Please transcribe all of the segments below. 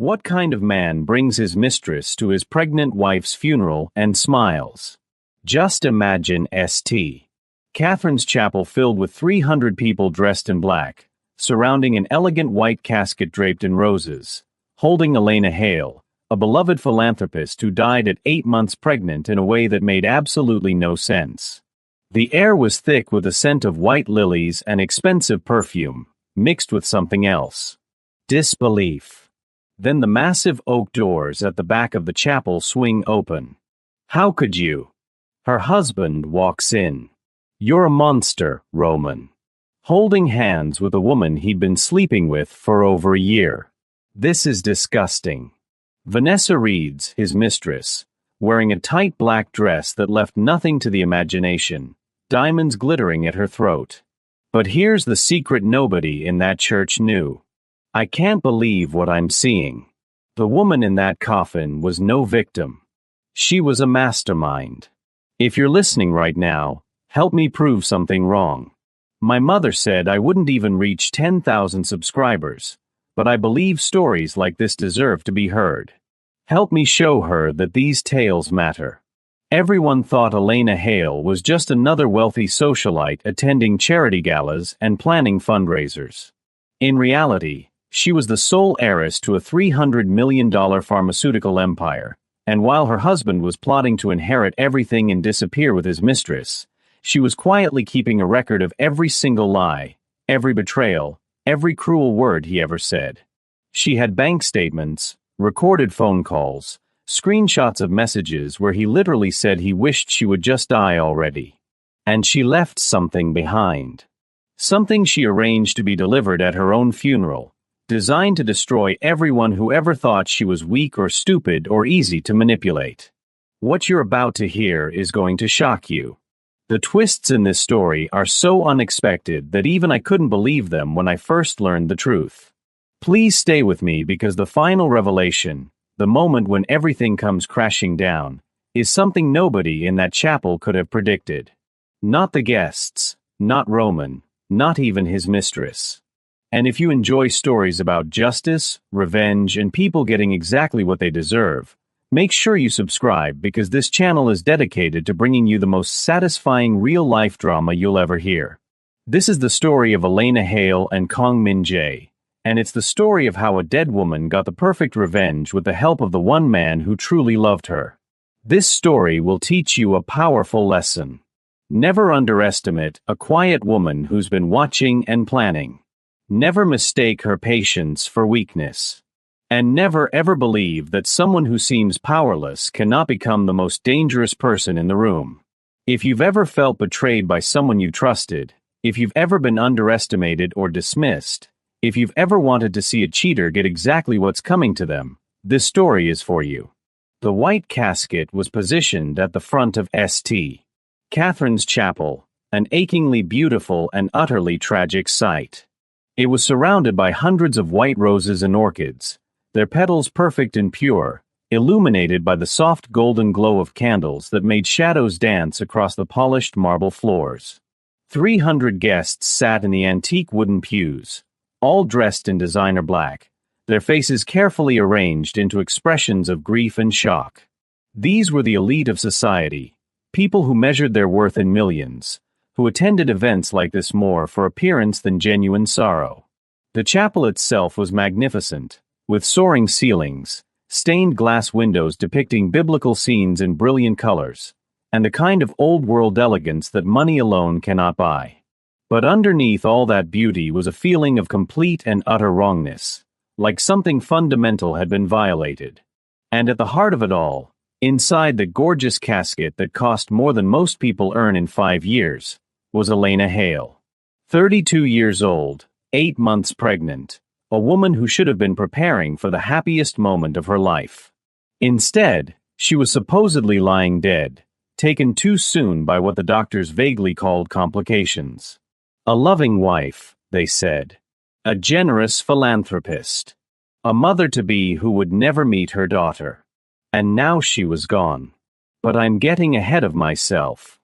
What kind of man brings his mistress to his pregnant wife's funeral and smiles? Just imagine St. Catherine's Chapel filled with 300 people dressed in black, surrounding an elegant white casket draped in roses, holding Elena Hale, a beloved philanthropist who died at 8 months pregnant in a way that made absolutely no sense. The air was thick with a scent of white lilies and expensive perfume, mixed with something else. Disbelief. Then the massive oak doors at the back of the chapel swing open. How could you? Her husband walks in. You're a monster, Roman. Holding hands with a woman he'd been sleeping with for over a year. This is disgusting. Vanessa reads, his mistress, wearing a tight black dress that left nothing to the imagination, diamonds glittering at her throat. But here's the secret nobody in that church knew. I can't believe what I'm seeing. The woman in that coffin was no victim. She was a mastermind. If you're listening right now, help me prove something wrong. My mother said I wouldn't even reach 10,000 subscribers, but I believe stories like this deserve to be heard. Help me show her that these tales matter. Everyone thought Elena Hale was just another wealthy socialite attending charity galas and planning fundraisers. In reality, she was the sole heiress to a $300 million pharmaceutical empire, and while her husband was plotting to inherit everything and disappear with his mistress, she was quietly keeping a record of every single lie, every betrayal, every cruel word he ever said. She had bank statements, recorded phone calls, screenshots of messages where he literally said he wished she would just die already. And she left something behind. Something she arranged to be delivered at her own funeral, designed to destroy everyone who ever thought she was weak or stupid or easy to manipulate. What you're about to hear is going to shock you. The twists in this story are so unexpected that even I couldn't believe them when I first learned the truth. Please stay with me because the final revelation, the moment when everything comes crashing down, is something nobody in that chapel could have predicted. Not the guests, not Roman, not even his mistress. And if you enjoy stories about justice, revenge, and people getting exactly what they deserve, make sure you subscribe because this channel is dedicated to bringing you the most satisfying real-life drama you'll ever hear. This is the story of Elena Hale and Kong Min Jae, and it's the story of how a dead woman got the perfect revenge with the help of the one man who truly loved her. This story will teach you a powerful lesson. Never underestimate a quiet woman who's been watching and planning. Never mistake her patience for weakness. And never ever believe that someone who seems powerless cannot become the most dangerous person in the room. If you've ever felt betrayed by someone you trusted, if you've ever been underestimated or dismissed, if you've ever wanted to see a cheater get exactly what's coming to them, this story is for you. The white casket was positioned at the front of St. Catherine's Chapel, an achingly beautiful and utterly tragic sight. It was surrounded by hundreds of white roses and orchids, their petals perfect and pure, illuminated by the soft golden glow of candles that made shadows dance across the polished marble floors. 300 guests sat in the antique wooden pews, all dressed in designer black, their faces carefully arranged into expressions of grief and shock. These were the elite of society, people who measured their worth in millions, who attended events like this more for appearance than genuine sorrow. The chapel itself was magnificent, with soaring ceilings, stained glass windows depicting biblical scenes in brilliant colors, and the kind of old-world elegance that money alone cannot buy. But underneath all that beauty was a feeling of complete and utter wrongness, like something fundamental had been violated. And at the heart of it all, inside the gorgeous casket that cost more than most people earn in 5 years, was Elena Hale. 32 years old, 8 months pregnant, a woman who should have been preparing for the happiest moment of her life. Instead, she was supposedly lying dead, taken too soon by what the doctors vaguely called complications. A loving wife, they said. A generous philanthropist. A mother-to-be who would never meet her daughter. And now she was gone. But I'm getting ahead of myself.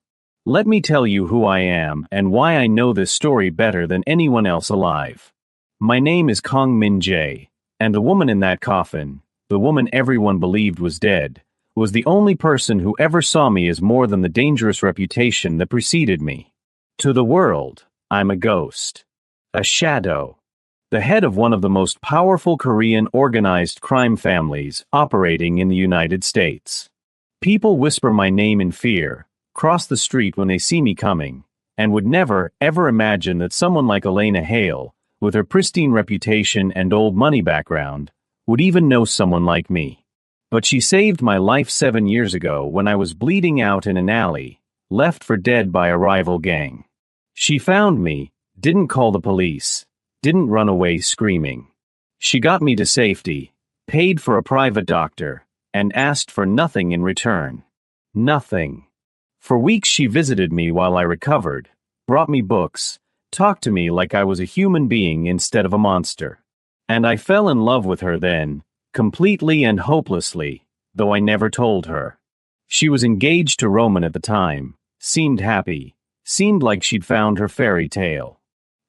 Let me tell you who I am and why I know this story better than anyone else alive. My name is Kong Min Jae, And the woman in that coffin, the woman everyone believed was dead, was the only person who ever saw me as more than the dangerous reputation that preceded me. To the world, I'm a ghost. A shadow. The head of one of the most powerful Korean organized crime families operating in the United States. People whisper my name in fear, cross the street when they see me coming, and would never, ever imagine that someone like Elena Hale, with her pristine reputation and old money background, would even know someone like me. But she saved my life 7 years ago when I was bleeding out in an alley, left for dead by a rival gang. She found me, didn't call the police, didn't run away screaming. She got me to safety, paid for a private doctor, and asked for nothing in return. Nothing. For weeks she visited me while I recovered, brought me books, talked to me like I was a human being instead of a monster. And I fell in love with her then, completely and hopelessly, though I never told her. She was engaged to Roman at the time, seemed happy, seemed like she'd found her fairy tale.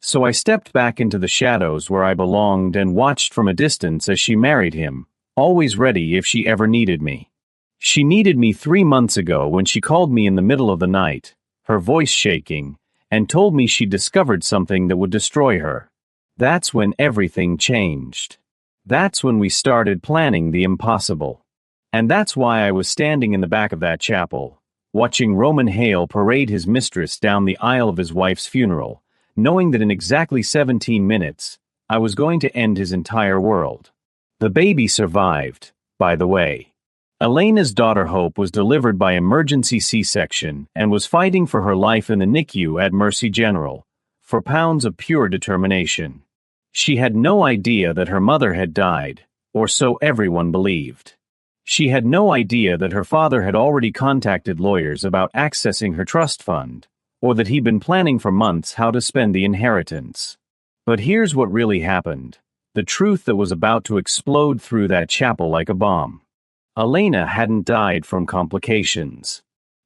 So I stepped back into the shadows where I belonged and watched from a distance as she married him, always ready if she ever needed me. She needed me 3 months ago when she called me in the middle of the night, her voice shaking, and told me she'd discovered something that would destroy her. That's when everything changed. That's when we started planning the impossible. And that's why I was standing in the back of that chapel, watching Roman Hale parade his mistress down the aisle of his wife's funeral, knowing that in exactly 17 minutes, I was going to end his entire world. The baby survived, by the way. Elena's daughter Hope was delivered by emergency C-section and was fighting for her life in the NICU at Mercy General, for pounds of pure determination. She had no idea that her mother had died, or so everyone believed. She had no idea that her father had already contacted lawyers about accessing her trust fund, or that he'd been planning for months how to spend the inheritance. But here's what really happened, the truth that was about to explode through that chapel like a bomb. Elena hadn't died from complications.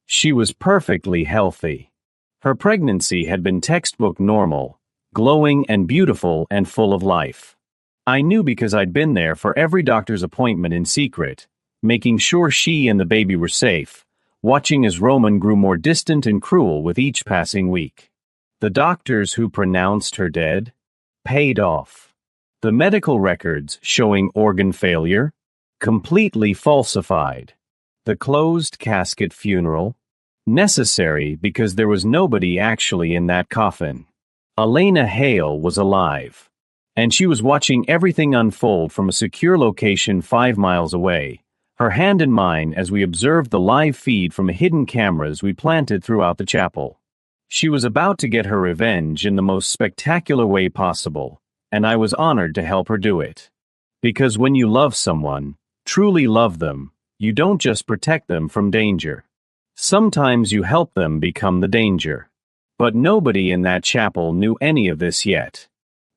She was perfectly healthy. Her pregnancy had been textbook normal, glowing and beautiful and full of life. I knew because I'd been there for every doctor's appointment in secret, making sure she and the baby were safe, watching as Roman grew more distant and cruel with each passing week. The doctors who pronounced her dead paid off. The medical records showing organ failure, completely falsified. The closed casket funeral, necessary because there was nobody actually in that coffin. Elena Hale was alive, and she was watching everything unfold from a secure location 5 miles away, her hand in mine as we observed the live feed from hidden cameras we planted throughout the chapel. She was about to get her revenge in the most spectacular way possible, and I was honored to help her do it. Because when you love someone, truly love them, you don't just protect them from danger. Sometimes you help them become the danger. But nobody in that chapel knew any of this yet.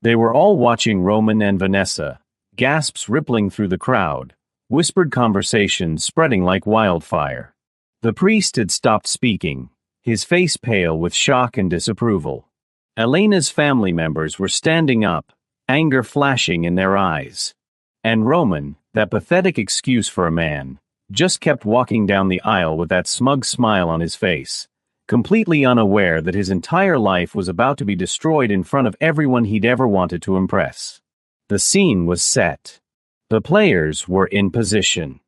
They were all watching Roman and Vanessa, gasps rippling through the crowd, whispered conversations spreading like wildfire. The priest had stopped speaking, his face pale with shock and disapproval. Elena's family members were standing up, anger flashing in their eyes. And Roman, that pathetic excuse for a man, just kept walking down the aisle with that smug smile on his face, completely unaware that his entire life was about to be destroyed in front of everyone he'd ever wanted to impress. The scene was set. The players were in position.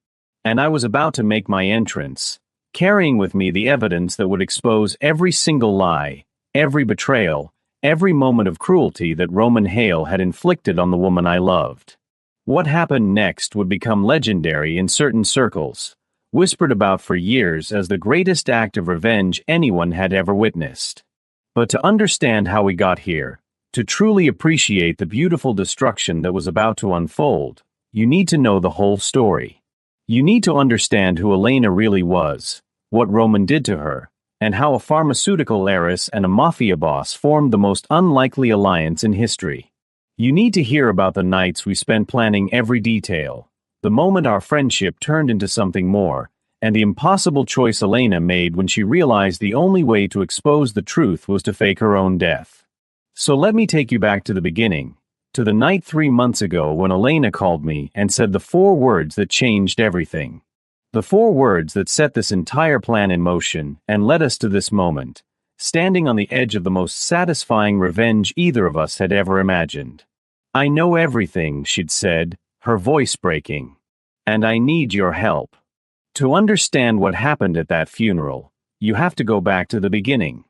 And I was about to make my entrance, carrying with me the evidence that would expose every single lie, every betrayal, every moment of cruelty that Roman Hale had inflicted on the woman I loved. What happened next would become legendary in certain circles, whispered about for years as the greatest act of revenge anyone had ever witnessed. But to understand how we got here, to truly appreciate the beautiful destruction that was about to unfold, you need to know the whole story. You need to understand who Elena really was, what Roman did to her, and how a pharmaceutical heiress and a mafia boss formed the most unlikely alliance in history. You need to hear about the nights we spent planning every detail, the moment our friendship turned into something more, and the impossible choice Elena made when she realized the only way to expose the truth was to fake her own death. So let me take you back to the beginning, To the night 3 months ago when Elena called me and said the 4 words that changed everything. The 4 words that set this entire plan in motion and led us to this moment, standing on the edge of the most satisfying revenge either of us had ever imagined. I know everything, she'd said, her voice breaking. And I need your help. To understand what happened at that funeral, you have to go back to the beginning.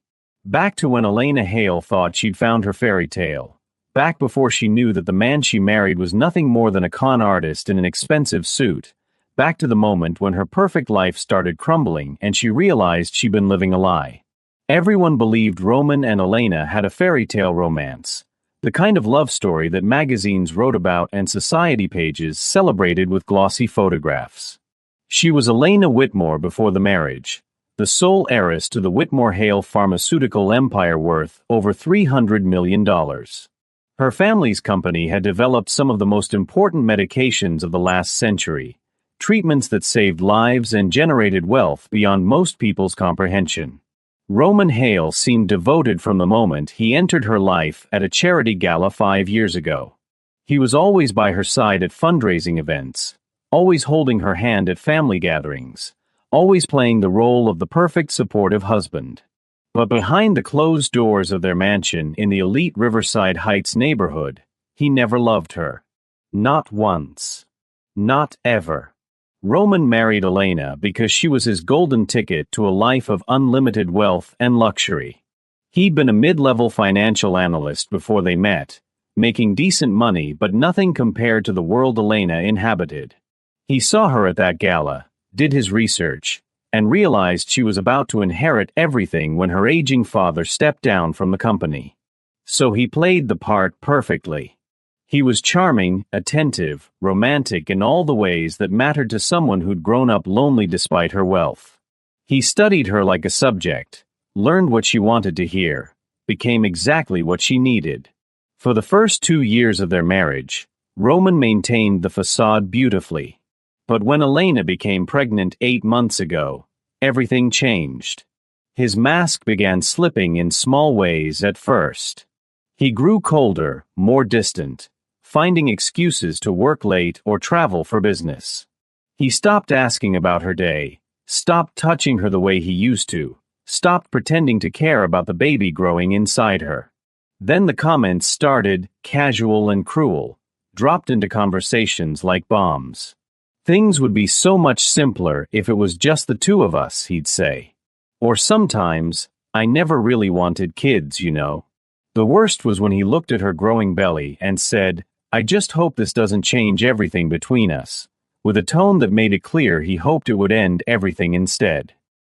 Back to when Elena Hale thought she'd found her fairy tale. Back before she knew that the man she married was nothing more than a con artist in an expensive suit. Back to the moment when her perfect life started crumbling and she realized she'd been living a lie. Everyone believed Roman and Elena had a fairy tale romance. The kind of love story that magazines wrote about and society pages celebrated with glossy photographs. She was Elena Whitmore before the marriage, the sole heiress to the Whitmore-Hale pharmaceutical empire worth over $300 million. Her family's company had developed some of the most important medications of the last century, treatments that saved lives and generated wealth beyond most people's comprehension. Roman Hale seemed devoted from the moment he entered her life at a charity gala 5 years ago. He was always by her side at fundraising events, always holding her hand at family gatherings, always playing the role of the perfect supportive husband. But behind the closed doors of their mansion in the elite Riverside Heights neighborhood, he never loved her. Not once. Not ever. Roman married Elena because she was his golden ticket to a life of unlimited wealth and luxury. He'd been a mid-level financial analyst before they met, making decent money but nothing compared to the world Elena inhabited. He saw her at that gala, did his research, and realized she was about to inherit everything when her aging father stepped down from the company. So he played the part perfectly. He was charming, attentive, romantic in all the ways that mattered to someone who'd grown up lonely despite her wealth. He studied her like a subject, learned what she wanted to hear, became exactly what she needed. For the first 2 years of their marriage, Roman maintained the facade beautifully. But when Elena became pregnant 8 months ago, everything changed. His mask began slipping in small ways at first. He grew colder, more distant, finding excuses to work late or travel for business. He stopped asking about her day, stopped touching her the way he used to, stopped pretending to care about the baby growing inside her. Then the comments started, casual and cruel, dropped into conversations like bombs. Things would be so much simpler if it was just the two of us, he'd say. Or sometimes, I never really wanted kids, you know. The worst was when he looked at her growing belly and said, I just hope this doesn't change everything between us, with a tone that made it clear he hoped it would end everything instead.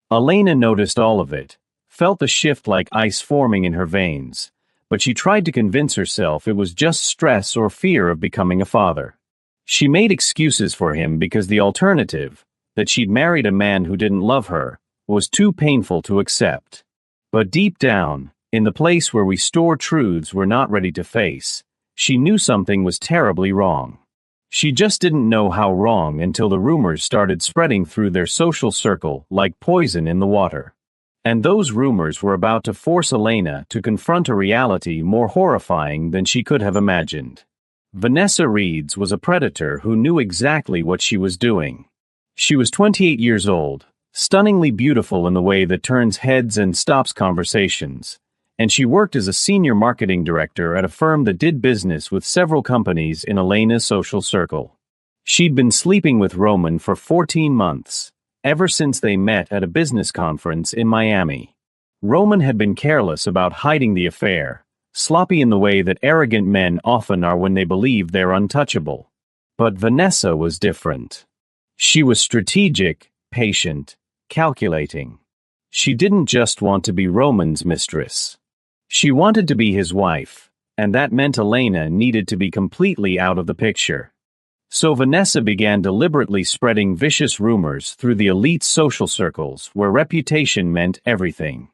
Elena noticed all of it, felt the shift like ice forming in her veins, but she tried to convince herself it was just stress or fear of becoming a father. She made excuses for him because the alternative, that she'd married a man who didn't love her, was too painful to accept. But deep down, in the place where we store truths we're not ready to face, she knew something was terribly wrong. She just didn't know how wrong until the rumors started spreading through their social circle like poison in the water. And those rumors were about to force Elena to confront a reality more horrifying than she could have imagined. Vanessa Reeds was a predator who knew exactly what she was doing. She was 28 years old, stunningly beautiful in the way that turns heads and stops conversations, and she worked as a senior marketing director at a firm that did business with several companies in Elena's social circle. She'd been sleeping with Roman for 14 months, ever since they met at a business conference in Miami. Roman had been careless about hiding the affair, sloppy in the way that arrogant men often are when they believe they're untouchable. But Vanessa was different. She was strategic, patient, calculating. She didn't just want to be Roman's mistress. She wanted to be his wife, and that meant Elena needed to be completely out of the picture. So Vanessa began deliberately spreading vicious rumors through the elite social circles where reputation meant everything.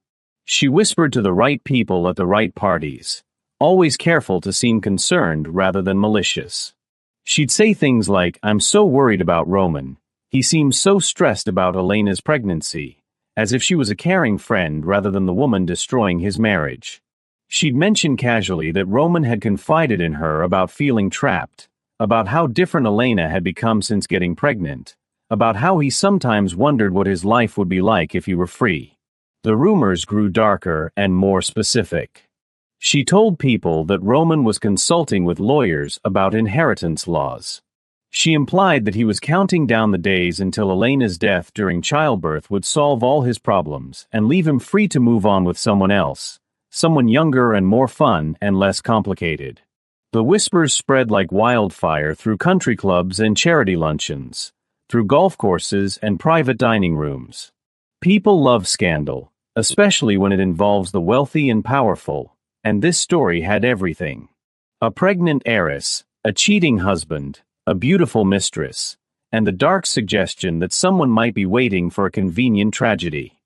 She whispered to the right people at the right parties, always careful to seem concerned rather than malicious. She'd say things like, I'm so worried about Roman. He seems so stressed about Elena's pregnancy, as if she was a caring friend rather than the woman destroying his marriage. She'd mentioned casually that Roman had confided in her about feeling trapped, about how different Elena had become since getting pregnant, about how he sometimes wondered what his life would be like if he were free. The rumors grew darker and more specific. She told people that Roman was consulting with lawyers about inheritance laws. She implied that he was counting down the days until Elena's death during childbirth would solve all his problems and leave him free to move on with someone else, someone younger and more fun and less complicated. The whispers spread like wildfire through country clubs and charity luncheons, through golf courses and private dining rooms. People love scandal, especially when it involves the wealthy and powerful, and this story had everything. A pregnant heiress, a cheating husband, a beautiful mistress, and the dark suggestion that someone might be waiting for a convenient tragedy.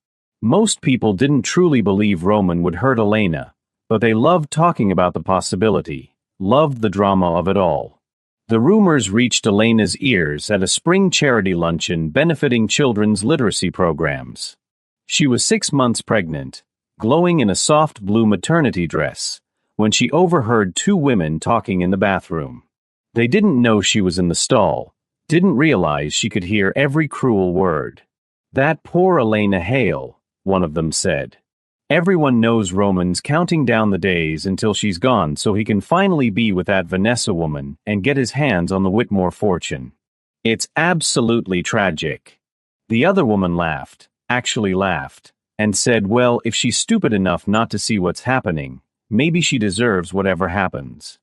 Most people didn't truly believe Roman would hurt Elena, but they loved talking about the possibility, loved the drama of it all. The rumors reached Elena's ears at a spring charity luncheon benefiting children's literacy programs. She was 6 months pregnant, glowing in a soft blue maternity dress, when she overheard 2 women talking in the bathroom. They didn't know she was in the stall, didn't realize she could hear every cruel word. "That poor Elena Hale," one of them said. "Everyone knows Roman's counting down the days until she's gone so he can finally be with that Vanessa woman and get his hands on the Whitmore fortune. It's absolutely tragic." The other woman laughed, actually laughed, and said, "Well, if she's stupid enough not to see what's happening, maybe she deserves whatever happens."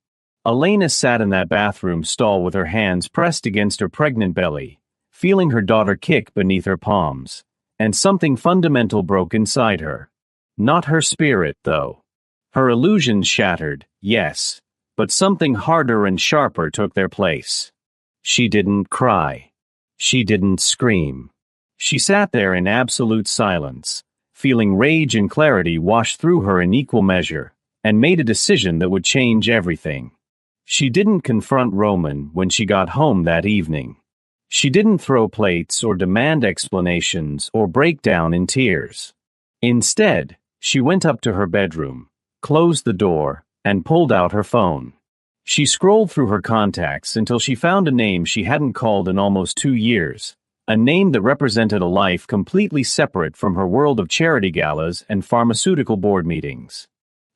Elena sat in that bathroom stall with her hands pressed against her pregnant belly, feeling her daughter kick beneath her palms, and something fundamental broke inside her. Not her spirit, though. Her illusions shattered, yes, but something harder and sharper took their place. She didn't cry. She didn't scream. She sat there in absolute silence, feeling rage and clarity wash through her in equal measure, and made a decision that would change everything. She didn't confront Roman when she got home that evening. She didn't throw plates or demand explanations or break down in tears. Instead, she went up to her bedroom, closed the door, and pulled out her phone. She scrolled through her contacts until she found a name she hadn't called in almost 2 years, a name that represented a life completely separate from her world of charity galas and pharmaceutical board meetings.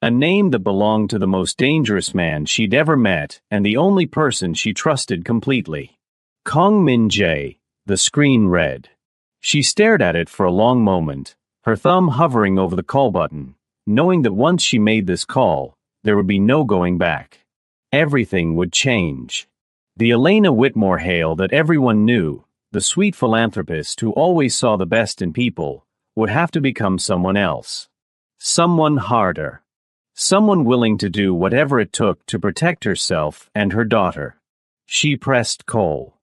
A name that belonged to the most dangerous man she'd ever met and the only person she trusted completely. Kong Min Jae, the screen read. She stared at it for a long moment, her thumb hovering over the call button, knowing that once she made this call, there would be no going back. Everything would change. The Elena Whitmore Hale that everyone knew, the sweet philanthropist who always saw the best in people, would have to become someone else. Someone harder. Someone willing to do whatever it took to protect herself and her daughter. She pressed call.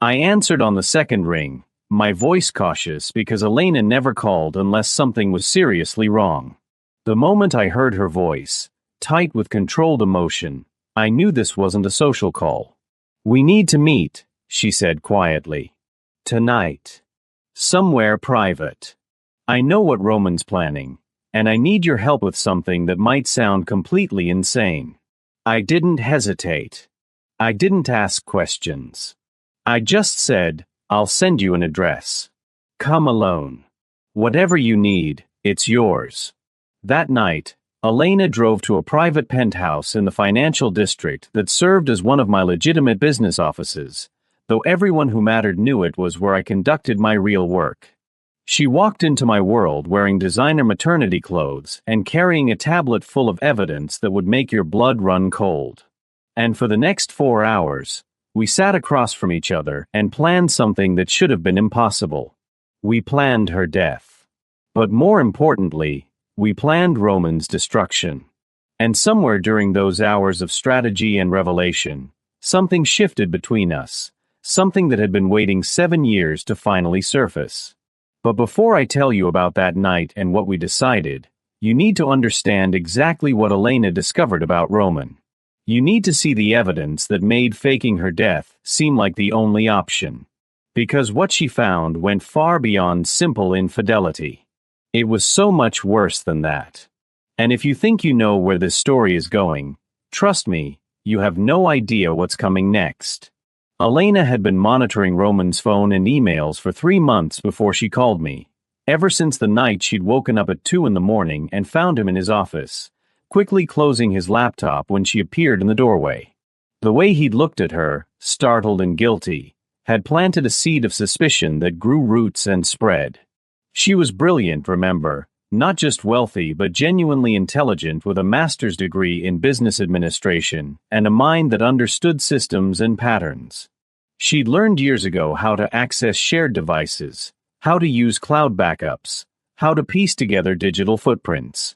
I answered on the second ring, my voice cautious because Elena never called unless something was seriously wrong. The moment I heard her voice, tight with controlled emotion, I knew this wasn't a social call. "We need to meet," she said quietly. "Tonight. Somewhere private. I know what Roman's planning, and I need your help with something that might sound completely insane." I didn't hesitate. I didn't ask questions. I just said, "I'll send you an address. Come alone. Whatever you need, it's yours." That night, Elena drove to a private penthouse in the financial district that served as one of my legitimate business offices, though everyone who mattered knew it was where I conducted my real work. She walked into my world wearing designer maternity clothes and carrying a tablet full of evidence that would make your blood run cold. And for the next 4 hours, we sat across from each other and planned something that should have been impossible. We planned her death. But more importantly, we planned Roman's destruction. And somewhere during those hours of strategy and revelation, something shifted between us, something that had been waiting 7 years to finally surface. But before I tell you about that night and what we decided, you need to understand exactly what Elena discovered about Roman. You need to see the evidence that made faking her death seem like the only option. Because what she found went far beyond simple infidelity. It was so much worse than that. And if you think you know where this story is going, trust me, you have no idea what's coming next. Elena had been monitoring Roman's phone and emails for 3 months before she called me. Ever since the night she'd woken up at 2 in the morning and found him in his office, quickly closing his laptop when she appeared in the doorway. The way he'd looked at her, startled and guilty, had planted a seed of suspicion that grew roots and spread. She was brilliant, remember, not just wealthy but genuinely intelligent with a master's degree in business administration and a mind that understood systems and patterns. She'd learned years ago how to access shared devices, how to use cloud backups, how to piece together digital footprints.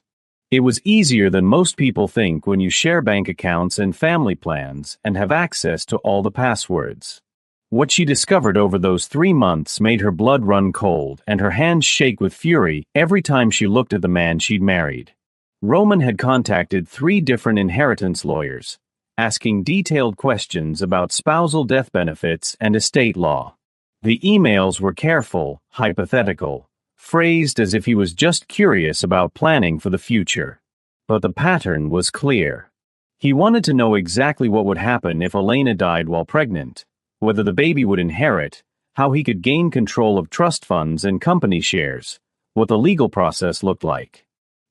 It was easier than most people think when you share bank accounts and family plans and have access to all the passwords. What she discovered over those 3 months made her blood run cold and her hands shake with fury every time she looked at the man she'd married. Roman had contacted 3 different inheritance lawyers, asking detailed questions about spousal death benefits and estate law. The emails were careful, hypothetical, phrased as if he was just curious about planning for the future. But the pattern was clear. He wanted to know exactly what would happen if Elena died while pregnant, whether the baby would inherit, how he could gain control of trust funds and company shares, what the legal process looked like.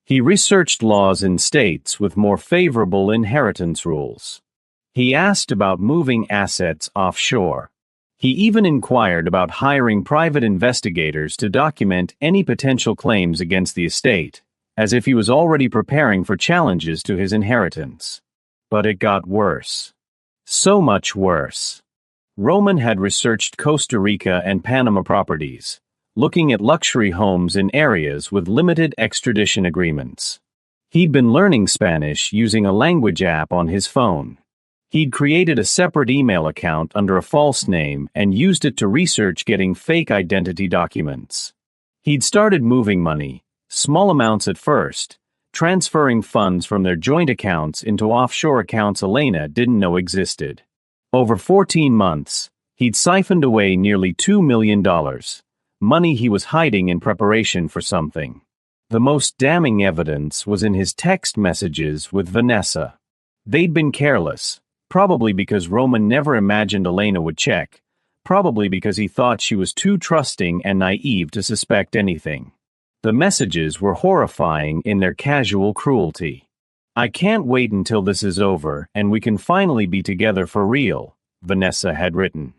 He researched laws in states with more favorable inheritance rules. He asked about moving assets offshore. He even inquired about hiring private investigators to document any potential claims against the estate, as if he was already preparing for challenges to his inheritance. But it got worse. So much worse. Roman had researched Costa Rica and Panama properties, looking at luxury homes in areas with limited extradition agreements. He'd been learning Spanish using a language app on his phone. He'd created a separate email account under a false name and used it to research getting fake identity documents. He'd started moving money, small amounts at first, transferring funds from their joint accounts into offshore accounts Elena didn't know existed. Over 14 months, he'd siphoned away nearly $2 million, money he was hiding in preparation for something. The most damning evidence was in his text messages with Vanessa. They'd been careless, probably because Roman never imagined Elena would check, probably because he thought she was too trusting and naive to suspect anything. The messages were horrifying in their casual cruelty. "I can't wait until this is over and we can finally be together for real," Vanessa had written.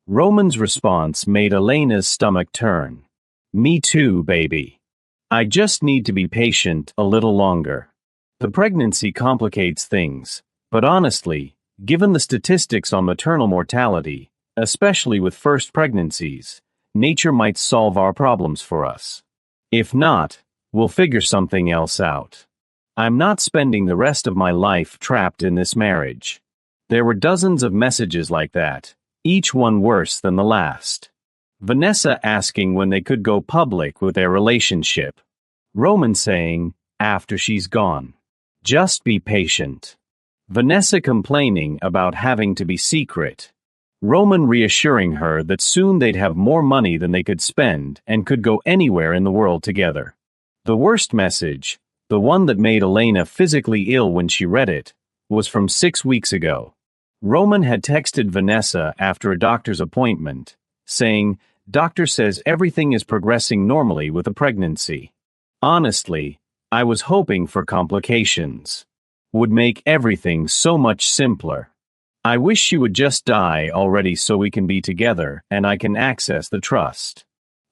Roman's response made Elena's stomach turn. "Me too, baby. I just need to be patient a little longer." The pregnancy complicates things, but honestly, given the statistics on maternal mortality, especially with first pregnancies, nature might solve our problems for us. If not, we'll figure something else out. I'm not spending the rest of my life trapped in this marriage. There were dozens of messages like that, each one worse than the last. Vanessa asking when they could go public with their relationship. Roman saying, after she's gone. Just be patient. Vanessa complaining about having to be secret. Roman reassuring her that soon they'd have more money than they could spend and could go anywhere in the world together. The worst message, the one that made Elena physically ill when she read it, was from 6 weeks ago. Roman had texted Vanessa after a doctor's appointment, saying, "Doctor says everything is progressing normally with the pregnancy. Honestly, I was hoping for complications. Would make everything so much simpler. I wish she would just die already so we can be together and I can access the trust."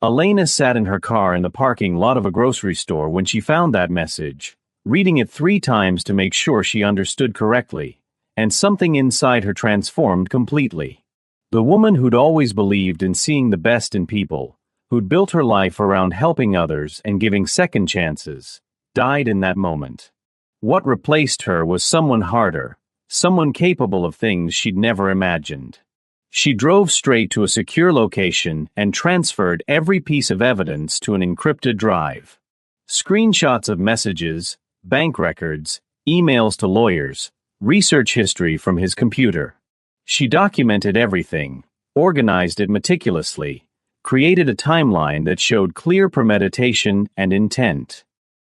Elena sat in her car in the parking lot of a grocery store when she found that message, reading it 3 times to make sure she understood correctly, and something inside her transformed completely. The woman who'd always believed in seeing the best in people, who'd built her life around helping others and giving second chances, died in that moment. What replaced her was someone harder, someone capable of things she'd never imagined. She drove straight to a secure location and transferred every piece of evidence to an encrypted drive. Screenshots of messages, bank records, emails to lawyers, research history from his computer. She documented everything, organized it meticulously, created a timeline that showed clear premeditation and intent.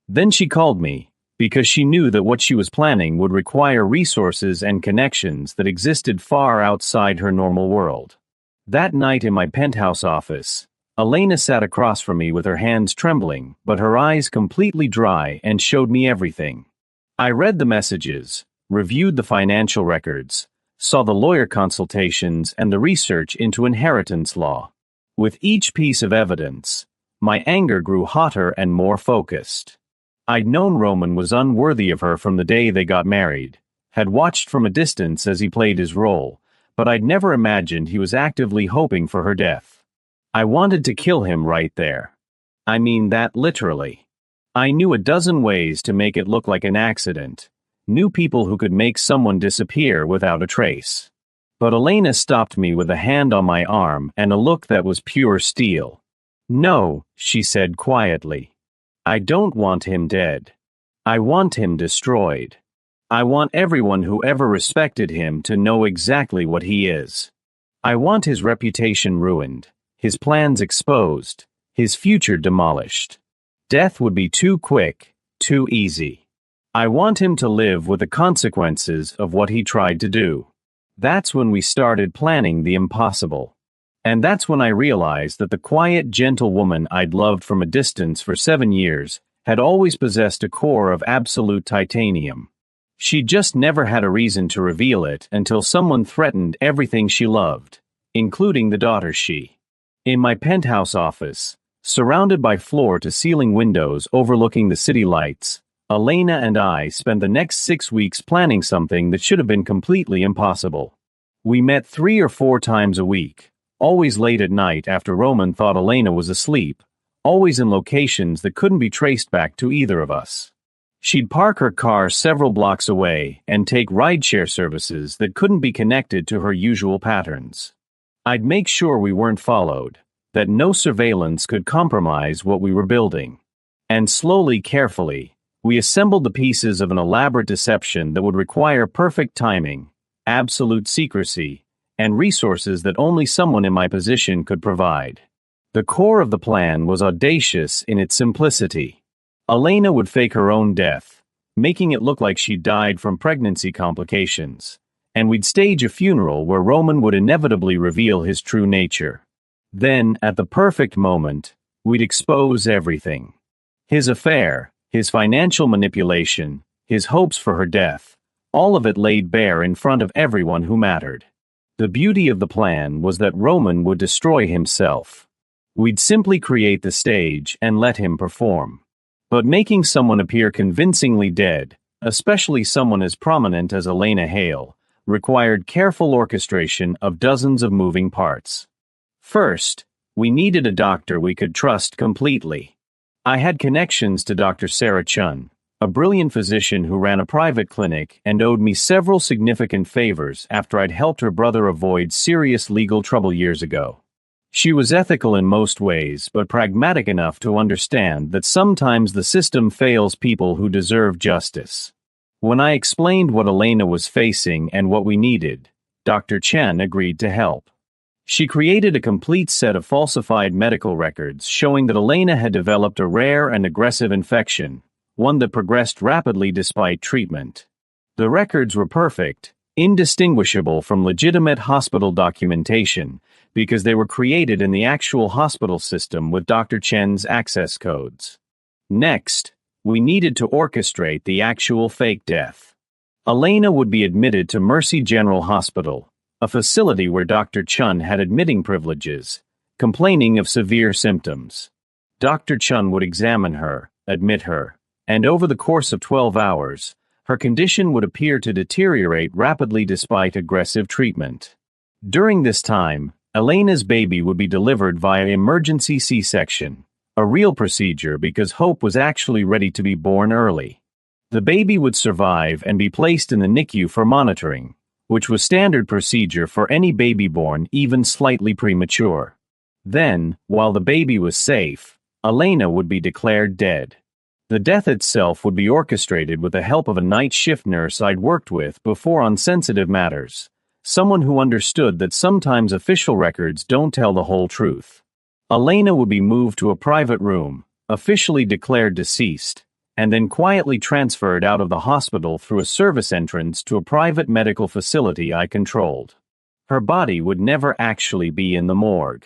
Then she called me, because she knew that what she was planning would require resources and connections that existed far outside her normal world. That night in my penthouse office, Elena sat across from me with her hands trembling, but her eyes completely dry, and showed me everything. I read the messages, reviewed the financial records, saw the lawyer consultations and the research into inheritance law. With each piece of evidence, my anger grew hotter and more focused. I'd known Roman was unworthy of her from the day they got married, had watched from a distance as he played his role, but I'd never imagined he was actively hoping for her death. I wanted to kill him right there. I mean that literally. I knew a dozen ways to make it look like an accident, knew people who could make someone disappear without a trace. But Elena stopped me with a hand on my arm and a look that was pure steel. "No," she said quietly. "I don't want him dead. I want him destroyed. I want everyone who ever respected him to know exactly what he is. I want his reputation ruined, his plans exposed, his future demolished. Death would be too quick, too easy. I want him to live with the consequences of what he tried to do." That's when we started planning the impossible. And that's when I realized that the quiet, gentle woman I'd loved from a distance for 7 years had always possessed a core of absolute titanium. She'd just never had a reason to reveal it until someone threatened everything she loved, including the daughter she. In my penthouse office, surrounded by floor-to-ceiling windows overlooking the city lights, Elena and I spent the next 6 weeks planning something that should have been completely impossible. We met 3 or 4 times a week, always late at night after Roman thought Elena was asleep, always in locations that couldn't be traced back to either of us. She'd park her car several blocks away and take rideshare services that couldn't be connected to her usual patterns. I'd make sure we weren't followed, that no surveillance could compromise what we were building. And slowly, carefully, we assembled the pieces of an elaborate deception that would require perfect timing, absolute secrecy, and resources that only someone in my position could provide. The core of the plan was audacious in its simplicity. Elena would fake her own death, making it look like she died from pregnancy complications, and we'd stage a funeral where Roman would inevitably reveal his true nature. Then, at the perfect moment, we'd expose everything. His affair, his financial manipulation, his hopes for her death, all of it laid bare in front of everyone who mattered. The beauty of the plan was that Roman would destroy himself. We'd simply create the stage and let him perform. But making someone appear convincingly dead, especially someone as prominent as Elena Hale, required careful orchestration of dozens of moving parts. First, we needed a doctor we could trust completely. I had connections to Dr. Sarah Chun, a brilliant physician who ran a private clinic and owed me several significant favors after I'd helped her brother avoid serious legal trouble years ago. She was ethical in most ways, but pragmatic enough to understand that sometimes the system fails people who deserve justice. When I explained what Elena was facing and what we needed, Dr. Chen agreed to help. She created a complete set of falsified medical records showing that Elena had developed a rare and aggressive infection, one that progressed rapidly despite treatment. The records were perfect, indistinguishable from legitimate hospital documentation, because they were created in the actual hospital system with Dr. Chen's access codes. Next, we needed to orchestrate the actual fake death. Elena would be admitted to Mercy General Hospital, a facility where Dr. Chun had admitting privileges, complaining of severe symptoms. Dr. Chun would examine her, admit her, and over the course of 12 hours, her condition would appear to deteriorate rapidly despite aggressive treatment. During this time, Elena's baby would be delivered via emergency C-section, a real procedure because Hope was actually ready to be born early. The baby would survive and be placed in the NICU for monitoring, which was standard procedure for any baby born even slightly premature. Then, while the baby was safe, Elena would be declared dead. The death itself would be orchestrated with the help of a night shift nurse I'd worked with before on sensitive matters, someone who understood that sometimes official records don't tell the whole truth. Elena would be moved to a private room, officially declared deceased, and then quietly transferred out of the hospital through a service entrance to a private medical facility I controlled. Her body would never actually be in the morgue.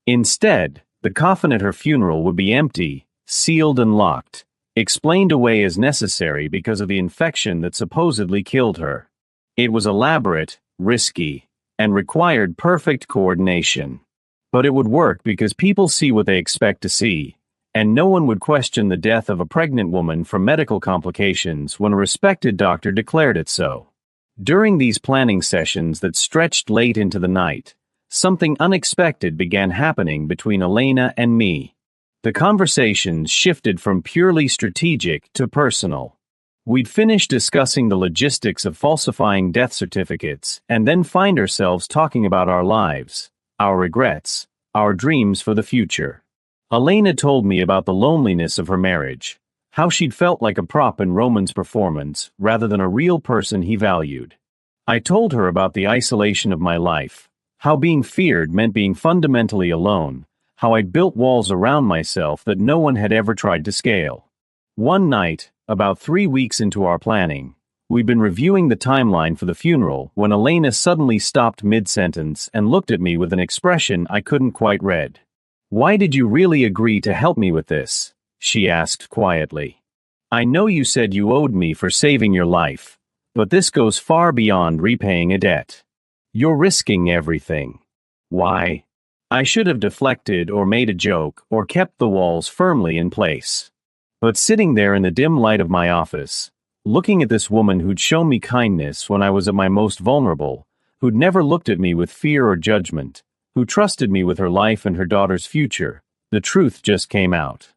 Instead, the coffin at her funeral would be empty, sealed and locked, explained away as necessary because of the infection that supposedly killed her. It was elaborate, risky, and required perfect coordination. But it would work because people see what they expect to see, and no one would question the death of a pregnant woman from medical complications when a respected doctor declared it so. During these planning sessions that stretched late into the night, something unexpected began happening between Elena and me. The conversations shifted from purely strategic to personal. We'd finish discussing the logistics of falsifying death certificates and then find ourselves talking about our lives, our regrets, our dreams for the future. Elena told me about the loneliness of her marriage, how she'd felt like a prop in Roman's performance rather than a real person he valued. I told her about the isolation of my life, how being feared meant being fundamentally alone, how I'd built walls around myself that no one had ever tried to scale. One night, about 3 weeks into our planning, we'd been reviewing the timeline for the funeral when Elena suddenly stopped mid-sentence and looked at me with an expression I couldn't quite read. "Why did you really agree to help me with this?" she asked quietly. "I know you said you owed me for saving your life, but this goes far beyond repaying a debt. You're risking everything. Why?" I should have deflected or made a joke or kept the walls firmly in place. But sitting there in the dim light of my office, looking at this woman who'd shown me kindness when I was at my most vulnerable, who'd never looked at me with fear or judgment, who trusted me with her life and her daughter's future, the truth just came out.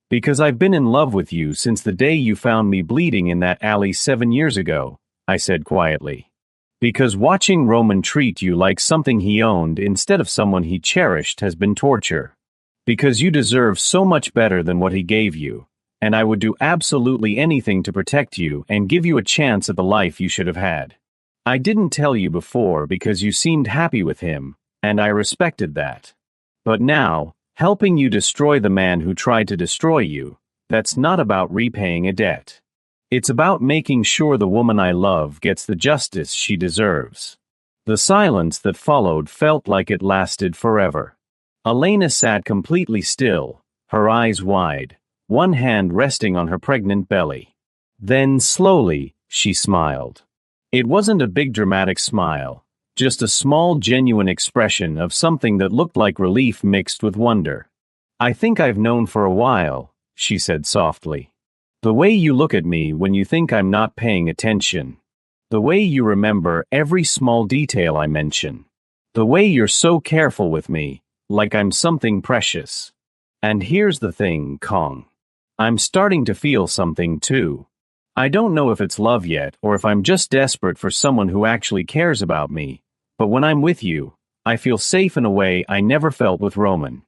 "Because I've been in love with you since the day you found me bleeding in that alley 7 years ago," I said quietly. "Because watching Roman treat you like something he owned instead of someone he cherished has been torture. Because you deserve so much better than what he gave you, and I would do absolutely anything to protect you and give you a chance at the life you should have had. I didn't tell you before because you seemed happy with him, and I respected that. But now, helping you destroy the man who tried to destroy you, that's not about repaying a debt. It's about making sure the woman I love gets the justice she deserves." The silence that followed felt like it lasted forever. Elena sat completely still, her eyes wide, one hand resting on her pregnant belly. Then, slowly, she smiled. It wasn't a big dramatic smile, just a small genuine expression of something that looked like relief mixed with wonder. "I think I've known for a while," she said softly. "The way you look at me when you think I'm not paying attention. The way you remember every small detail I mention. The way you're so careful with me, like I'm something precious. And here's the thing, Kong. I'm starting to feel something too. I don't know if it's love yet or if I'm just desperate for someone who actually cares about me, but when I'm with you, I feel safe in a way I never felt with Roman.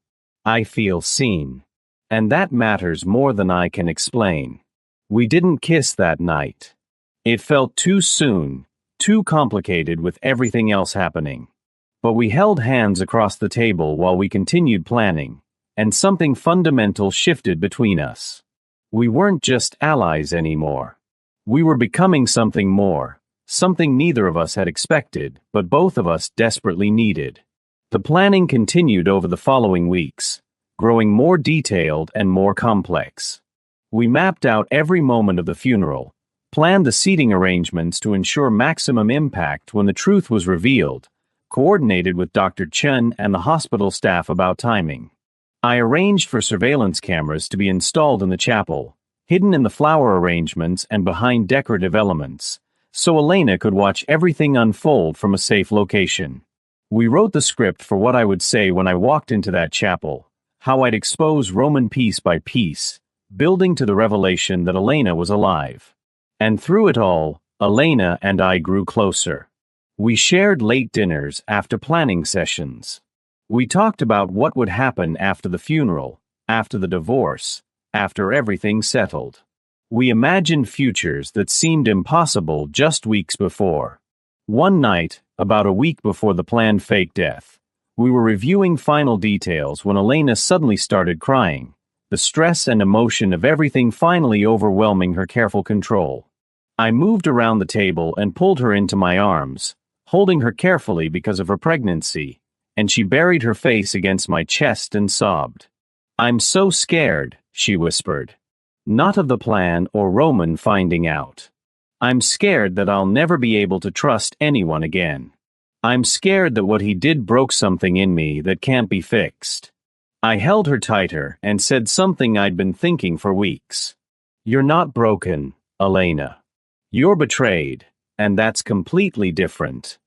I feel seen. And that matters more than I can explain. We didn't kiss that night. It felt too soon, too complicated with everything else happening. But we held hands across the table while we continued planning, and something fundamental shifted between us. We weren't just allies anymore. We were becoming something more, something neither of us had expected, but both of us desperately needed. The planning continued over the following weeks, growing more detailed and more complex. We mapped out every moment of the funeral, planned the seating arrangements to ensure maximum impact when the truth was revealed, coordinated with Dr. Chen and the hospital staff about timing. I arranged for surveillance cameras to be installed in the chapel, hidden in the flower arrangements and behind decorative elements, so Elena could watch everything unfold from a safe location. We wrote the script for what I would say when I walked into that chapel, how I'd expose Roman piece by piece, building to the revelation that Elena was alive. And through it all, Elena and I grew closer. We shared late dinners after planning sessions. We talked about what would happen after the funeral, after the divorce, after everything settled. We imagined futures that seemed impossible just weeks before. One night, about a week before the planned fake death, we were reviewing final details when Elena suddenly started crying, the stress and emotion of everything finally overwhelming her careful control. I moved around the table and pulled her into my arms, holding her carefully because of her pregnancy, and she buried her face against my chest and sobbed. "I'm so scared," she whispered. "Not of the plan or Roman finding out. I'm scared that I'll never be able to trust anyone again. I'm scared that what he did broke something in me that can't be fixed." I held her tighter and said something I'd been thinking for weeks. "You're not broken, Elena. You're betrayed, and that's completely different.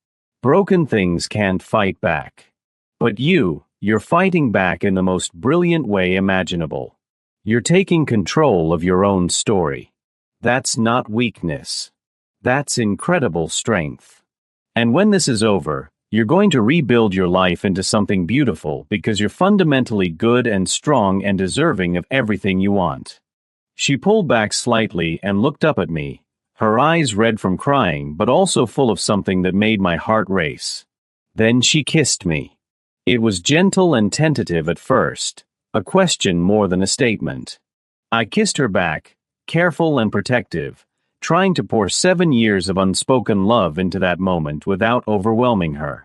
Broken things can't fight back. But you're fighting back in the most brilliant way imaginable. You're taking control of your own story. That's not weakness. That's incredible strength. And when this is over, you're going to rebuild your life into something beautiful because you're fundamentally good and strong and deserving of everything you want." She pulled back slightly and looked up at me, her eyes red from crying but also full of something that made my heart race. Then she kissed me. It was gentle and tentative at first, a question more than a statement. I kissed her back, careful and protective, trying to pour 7 years of unspoken love into that moment without overwhelming her.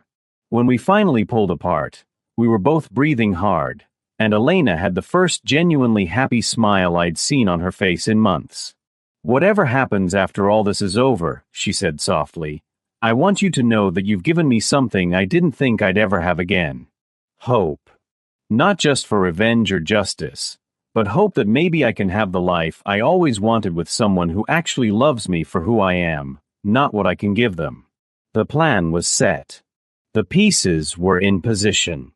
When we finally pulled apart, we were both breathing hard, and Elena had the first genuinely happy smile I'd seen on her face in months. "Whatever happens after all this is over," she said softly, "I want you to know that you've given me something I didn't think I'd ever have again. Hope. Not just for revenge or justice, but hope that maybe I can have the life I always wanted with someone who actually loves me for who I am, not what I can give them." The plan was set. The pieces were in position.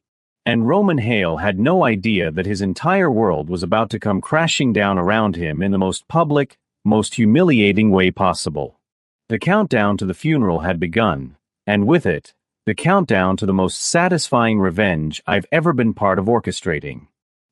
And Roman Hale had no idea that his entire world was about to come crashing down around him in the most public, most humiliating way possible. The countdown to the funeral had begun, and with it, the countdown to the most satisfying revenge I've ever been part of orchestrating.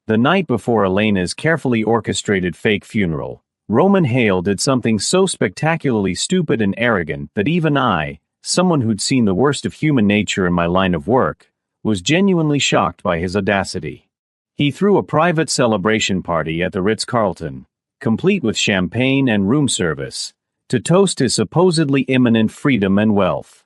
The night before Elena's carefully orchestrated fake funeral, Roman Hale did something so spectacularly stupid and arrogant that even I, someone who'd seen the worst of human nature in my line of work, was genuinely shocked by his audacity. He threw a private celebration party at the Ritz-Carlton, complete with champagne and room service, to toast his supposedly imminent freedom and wealth.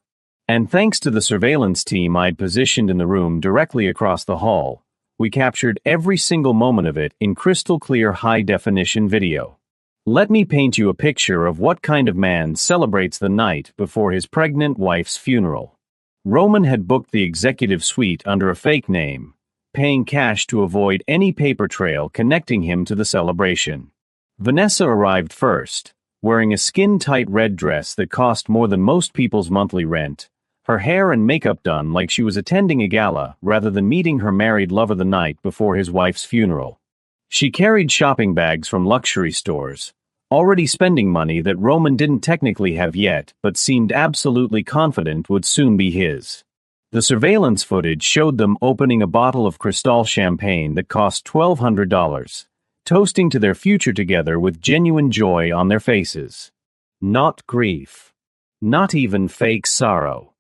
And thanks to the surveillance team I'd positioned in the room directly across the hall, we captured every single moment of it in crystal-clear high-definition video. Let me paint you a picture of what kind of man celebrates the night before his pregnant wife's funeral. Roman had booked the executive suite under a fake name, paying cash to avoid any paper trail connecting him to the celebration. Vanessa arrived first, wearing a skin-tight red dress that cost more than most people's monthly rent, her hair and makeup done like she was attending a gala rather than meeting her married lover the night before his wife's funeral. She carried shopping bags from luxury stores, already spending money that Roman didn't technically have yet but seemed absolutely confident would soon be his. The surveillance footage showed them opening a bottle of Cristal champagne that cost $1,200, toasting to their future together with genuine joy on their faces. Not grief. Not even fake sorrow.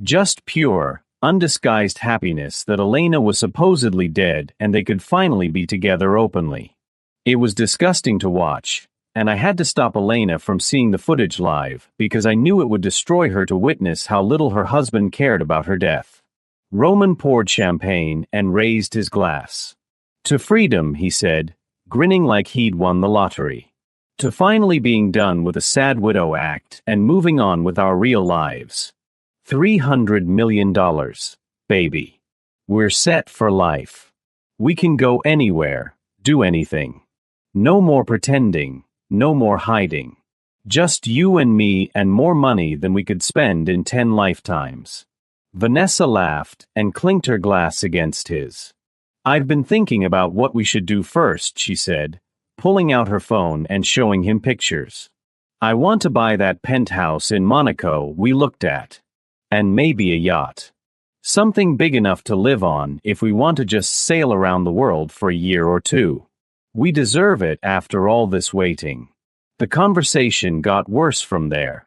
Just pure, undisguised happiness that Elena was supposedly dead and they could finally be together openly. It was disgusting to watch, and I had to stop Elena from seeing the footage live because I knew it would destroy her to witness how little her husband cared about her death. Roman poured champagne and raised his glass. "To freedom," he said, grinning like he'd won the lottery. "To finally being done with a sad widow act and moving on with our real lives. $300 million, baby. We're set for life. We can go anywhere, do anything. No more pretending, no more hiding. Just you and me and more money than we could spend in 10 lifetimes." Vanessa laughed and clinked her glass against his. "I've been thinking about what we should do first," she said, pulling out her phone and showing him pictures. "I want to buy that penthouse in Monaco we looked at. And maybe a yacht. Something big enough to live on if we want to just sail around the world for a year or two. We deserve it after all this waiting." The conversation got worse from there.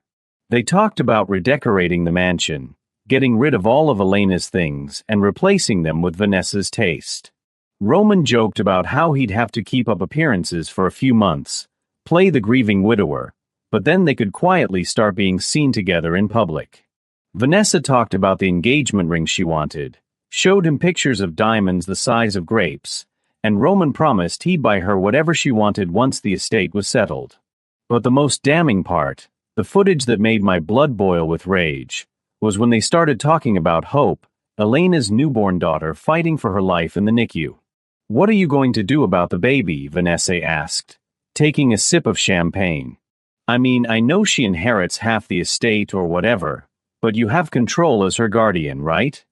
They talked about redecorating the mansion, getting rid of all of Elena's things and replacing them with Vanessa's taste. Roman joked about how he'd have to keep up appearances for a few months, play the grieving widower, but then they could quietly start being seen together in public. Vanessa talked about the engagement ring she wanted, showed him pictures of diamonds the size of grapes, and Roman promised he'd buy her whatever she wanted once the estate was settled. But the most damning part, the footage that made my blood boil with rage, was when they started talking about Hope, Elena's newborn daughter, fighting for her life in the NICU. "What are you going to do about the baby?" Vanessa asked, taking a sip of champagne. "I mean, I know she inherits half the estate or whatever, but you have control as her guardian, right?"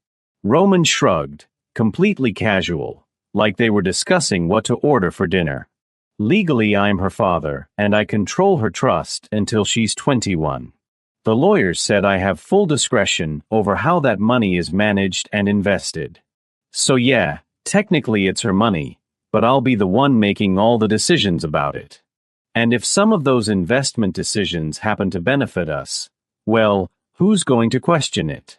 Roman shrugged, completely casual, like they were discussing what to order for dinner. "Legally, I'm her father, and I control her trust until she's 21. The lawyers said I have full discretion over how that money is managed and invested. So yeah, technically it's her money, but I'll be the one making all the decisions about it. And if some of those investment decisions happen to benefit us, well, who's going to question it?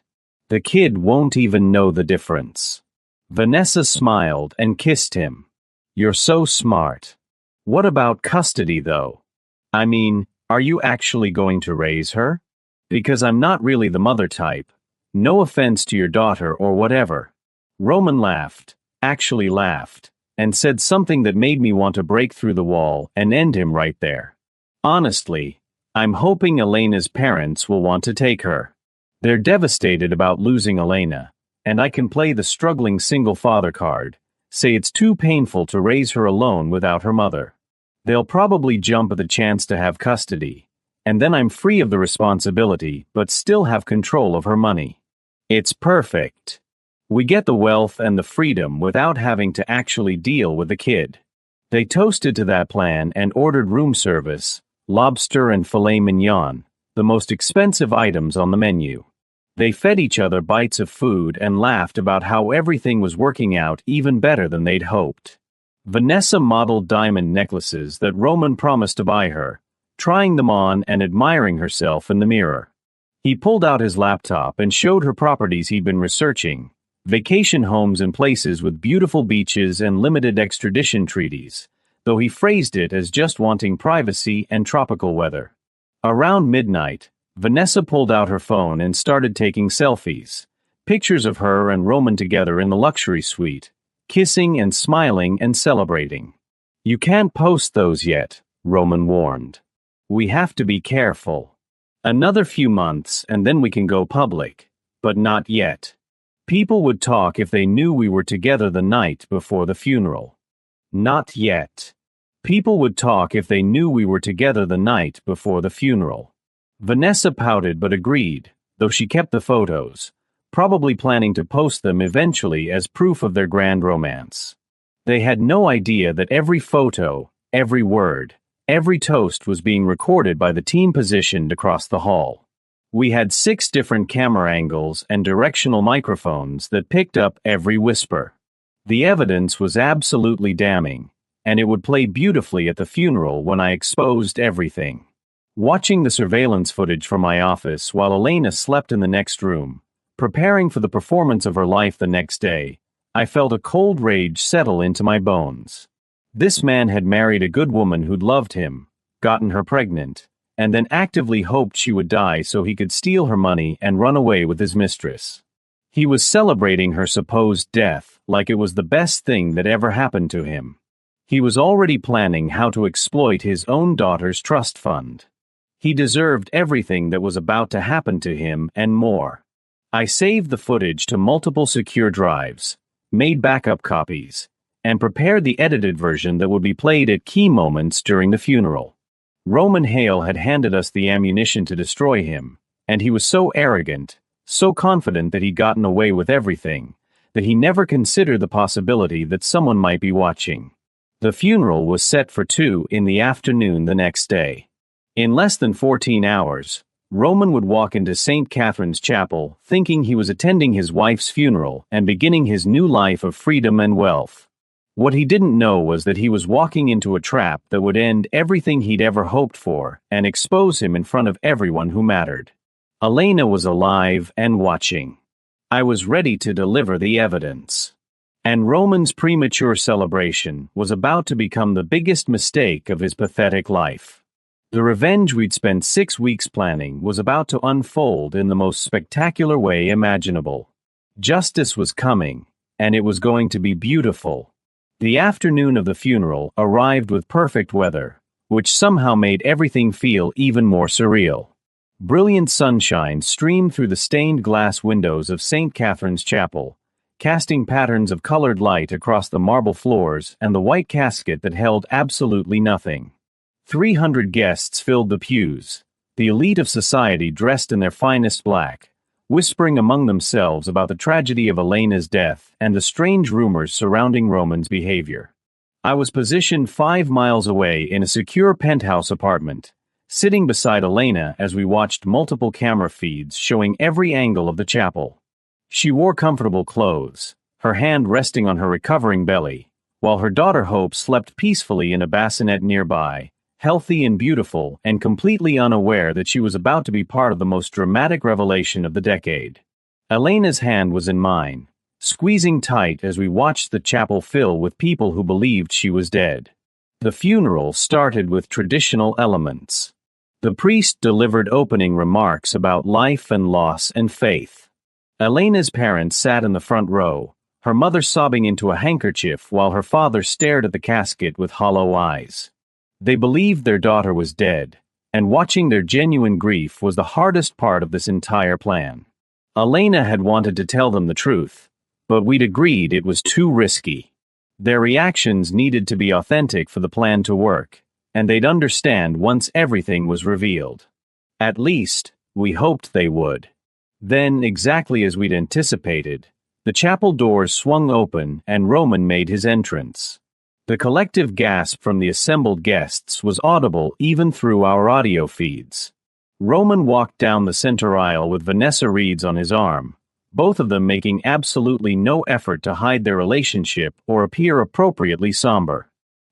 The kid won't even know the difference." Vanessa smiled and kissed him. "You're so smart. What about custody, though? I mean, are you actually going to raise her? Because I'm not really the mother type. No offense to your daughter or whatever." Roman laughed, actually laughed, and said something that made me want to break through the wall and end him right there. "Honestly, I'm hoping Elena's parents will want to take her. They're devastated about losing Elena, and I can play the struggling single father card, say it's too painful to raise her alone without her mother. They'll probably jump at the chance to have custody, and then I'm free of the responsibility but still have control of her money. It's perfect. We get the wealth and the freedom without having to actually deal with the kid." They toasted to that plan and ordered room service, lobster and filet mignon, the most expensive items on the menu. They fed each other bites of food and laughed about how everything was working out even better than they'd hoped. Vanessa modeled diamond necklaces that Roman promised to buy her, trying them on and admiring herself in the mirror. He pulled out his laptop and showed her properties he'd been researching, vacation homes in places with beautiful beaches and limited extradition treaties, though he phrased it as just wanting privacy and tropical weather. Around midnight, Vanessa pulled out her phone and started taking selfies, pictures of her and Roman together in the luxury suite, kissing and smiling and celebrating. "You can't post those yet," Roman warned. "We have to be careful. Another few months and then we can go public, but not yet. People would talk if they knew we were together the night before the funeral. Not yet. People would talk if they knew we were together the night before the funeral." Vanessa pouted but agreed, though she kept the photos, probably planning to post them eventually as proof of their grand romance. They had no idea that every photo, every word, every toast was being recorded by the team positioned across the hall. We had 6 different camera angles and directional microphones that picked up every whisper. The evidence was absolutely damning, and it would play beautifully at the funeral when I exposed everything. Watching the surveillance footage from my office while Elena slept in the next room, preparing for the performance of her life the next day, I felt a cold rage settle into my bones. This man had married a good woman who'd loved him, gotten her pregnant, and then actively hoped she would die so he could steal her money and run away with his mistress. He was celebrating her supposed death like it was the best thing that ever happened to him. He was already planning how to exploit his own daughter's trust fund. He deserved everything that was about to happen to him and more. I saved the footage to multiple secure drives, made backup copies, and prepared the edited version that would be played at key moments during the funeral. Roman Hale had handed us the ammunition to destroy him, and he was so arrogant, so confident that he'd gotten away with everything, that he never considered the possibility that someone might be watching. The funeral was set for 2 in the afternoon the next day. In less than 14 hours, Roman would walk into St. Catherine's Chapel thinking he was attending his wife's funeral and beginning his new life of freedom and wealth. What he didn't know was that he was walking into a trap that would end everything he'd ever hoped for and expose him in front of everyone who mattered. Elena was alive and watching. I was ready to deliver the evidence. And Roman's premature celebration was about to become the biggest mistake of his pathetic life. The revenge we'd spent 6 weeks planning was about to unfold in the most spectacular way imaginable. Justice was coming, and it was going to be beautiful. The afternoon of the funeral arrived with perfect weather, which somehow made everything feel even more surreal. Brilliant sunshine streamed through the stained glass windows of St. Catherine's Chapel, casting patterns of colored light across the marble floors and the white casket that held absolutely nothing. 300 guests filled the pews, the elite of society dressed in their finest black, whispering among themselves about the tragedy of Elena's death and the strange rumors surrounding Roman's behavior. I was positioned 5 miles away in a secure penthouse apartment, sitting beside Elena as we watched multiple camera feeds showing every angle of the chapel. She wore comfortable clothes, her hand resting on her recovering belly, while her daughter Hope slept peacefully in a bassinet nearby, healthy and beautiful and completely unaware that she was about to be part of the most dramatic revelation of the decade. Elena's hand was in mine, squeezing tight as we watched the chapel fill with people who believed she was dead. The funeral started with traditional elements. The priest delivered opening remarks about life and loss and faith. Elena's parents sat in the front row, her mother sobbing into a handkerchief while her father stared at the casket with hollow eyes. They believed their daughter was dead, and watching their genuine grief was the hardest part of this entire plan. Elena had wanted to tell them the truth, but we'd agreed it was too risky. Their reactions needed to be authentic for the plan to work, and they'd understand once everything was revealed. At least, we hoped they would. Then, exactly as we'd anticipated, the chapel doors swung open and Roman made his entrance. The collective gasp from the assembled guests was audible even through our audio feeds. Roman walked down the center aisle with Vanessa Reeds on his arm, both of them making absolutely no effort to hide their relationship or appear appropriately somber.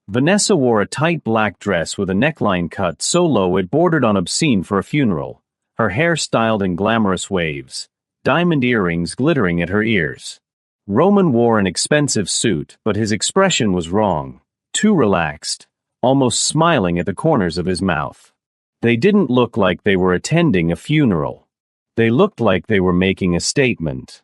Vanessa wore a tight black dress with a neckline cut so low it bordered on obscene for a funeral, her hair styled in glamorous waves, diamond earrings glittering at her ears. Roman wore an expensive suit, but his expression was wrong, too relaxed, almost smiling at the corners of his mouth. They didn't look like they were attending a funeral. They looked like they were making a statement.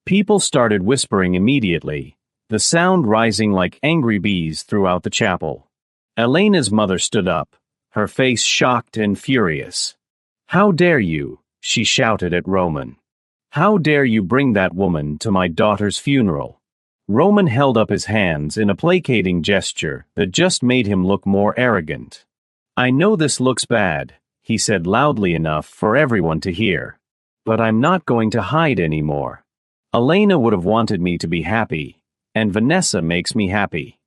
People started whispering immediately, the sound rising like angry bees throughout the chapel. Elena's mother stood up, her face shocked and furious. "How dare you?" she shouted at Roman. "How dare you bring that woman to my daughter's funeral?" Roman held up his hands in a placating gesture that just made him look more arrogant. "I know this looks bad," he said loudly enough for everyone to hear. "But I'm not going to hide anymore. Elena would have wanted me to be happy, and Vanessa makes me happy.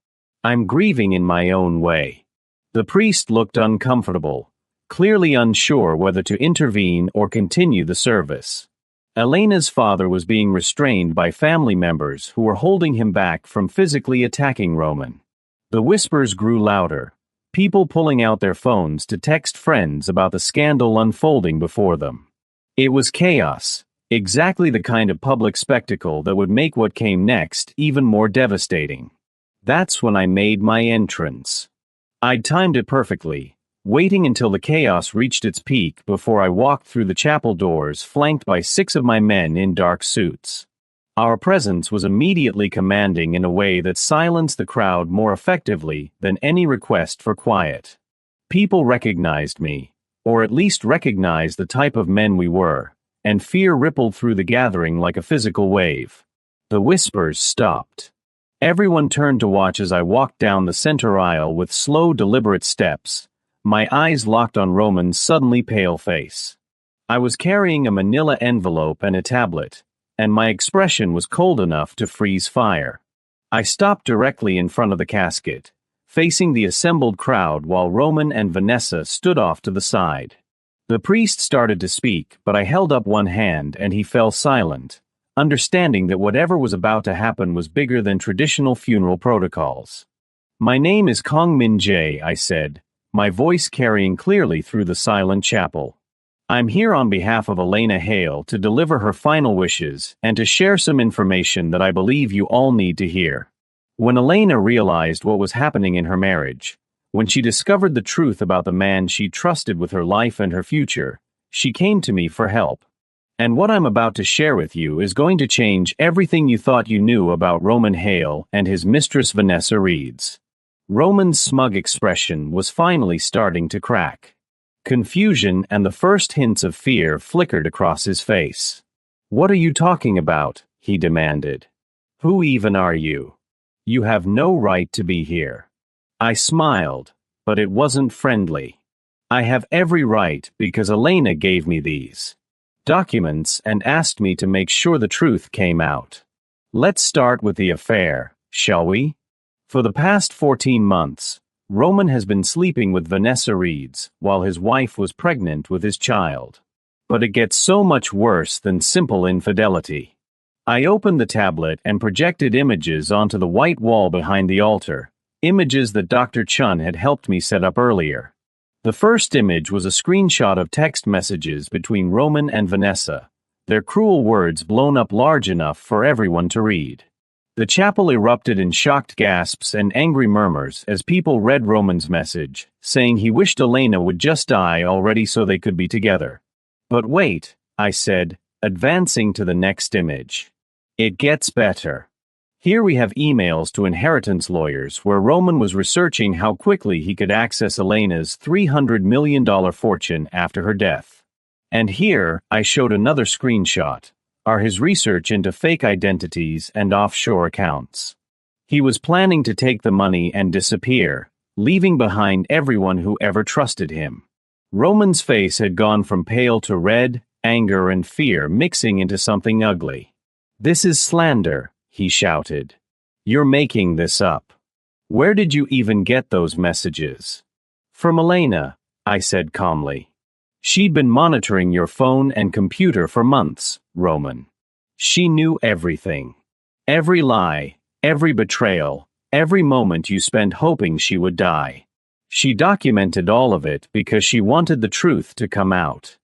I'm grieving in my own way." The priest looked uncomfortable, clearly unsure whether to intervene or continue the service. Elena's father was being restrained by family members who were holding him back from physically attacking Roman. The whispers grew louder, people pulling out their phones to text friends about the scandal unfolding before them. It was chaos, exactly the kind of public spectacle that would make what came next even more devastating. That's when I made my entrance. I'd timed it perfectly, waiting until the chaos reached its peak before I walked through the chapel doors flanked by 6 of my men in dark suits. Our presence was immediately commanding in a way that silenced the crowd more effectively than any request for quiet. People recognized me, or at least recognized the type of men we were, and fear rippled through the gathering like a physical wave. The whispers stopped. Everyone turned to watch as I walked down the center aisle with slow, deliberate steps, my eyes locked on Roman's suddenly pale face. I was carrying a manila envelope and a tablet, and my expression was cold enough to freeze fire. I stopped directly in front of the casket, facing the assembled crowd while Roman and Vanessa stood off to the side. The priest started to speak, but I held up one hand and he fell silent, understanding that whatever was about to happen was bigger than traditional funeral protocols. "My name is Kong Min Jae," I said, my voice carrying clearly through the silent chapel. I'm here on behalf of Elena Hale to deliver her final wishes and to share some information that I believe you all need to hear. When Elena realized what was happening in her marriage, when she discovered the truth about the man she trusted with her life and her future, she came to me for help. And what I'm about to share with you is going to change everything you thought you knew about Roman Hale and his mistress Vanessa Reeds. Roman's smug expression was finally starting to crack. Confusion and the first hints of fear flickered across his face. "What are you talking about?" he demanded. "Who even are you? You have no right to be here." I smiled, but it wasn't friendly. "I have every right because Elena gave me these documents and asked me to make sure the truth came out. Let's start with the affair, shall we? For the past 14 months, Roman has been sleeping with Vanessa Reeds while his wife was pregnant with his child. But it gets so much worse than simple infidelity." I opened the tablet and projected images onto the white wall behind the altar, images that Dr. Chun had helped me set up earlier. The first image was a screenshot of text messages between Roman and Vanessa, their cruel words blown up large enough for everyone to read. The chapel erupted in shocked gasps and angry murmurs as people read Roman's message, saying he wished Elena would just die already so they could be together. "But wait," I said, advancing to the next image. "It gets better." Here we have emails to inheritance lawyers where Roman was researching how quickly he could access Elena's $300 million fortune after her death. And here, I showed another screenshot, are his research into fake identities and offshore accounts. He was planning to take the money and disappear, leaving behind everyone who ever trusted him. Roman's face had gone from pale to red, anger and fear mixing into something ugly. "This is slander," he shouted. "You're making this up. Where did you even get those messages?" "From Elena," I said calmly. "She'd been monitoring your phone and computer for months, Roman. She knew everything. Every lie, every betrayal, every moment you spent hoping she would die. She documented all of it because she wanted the truth to come out."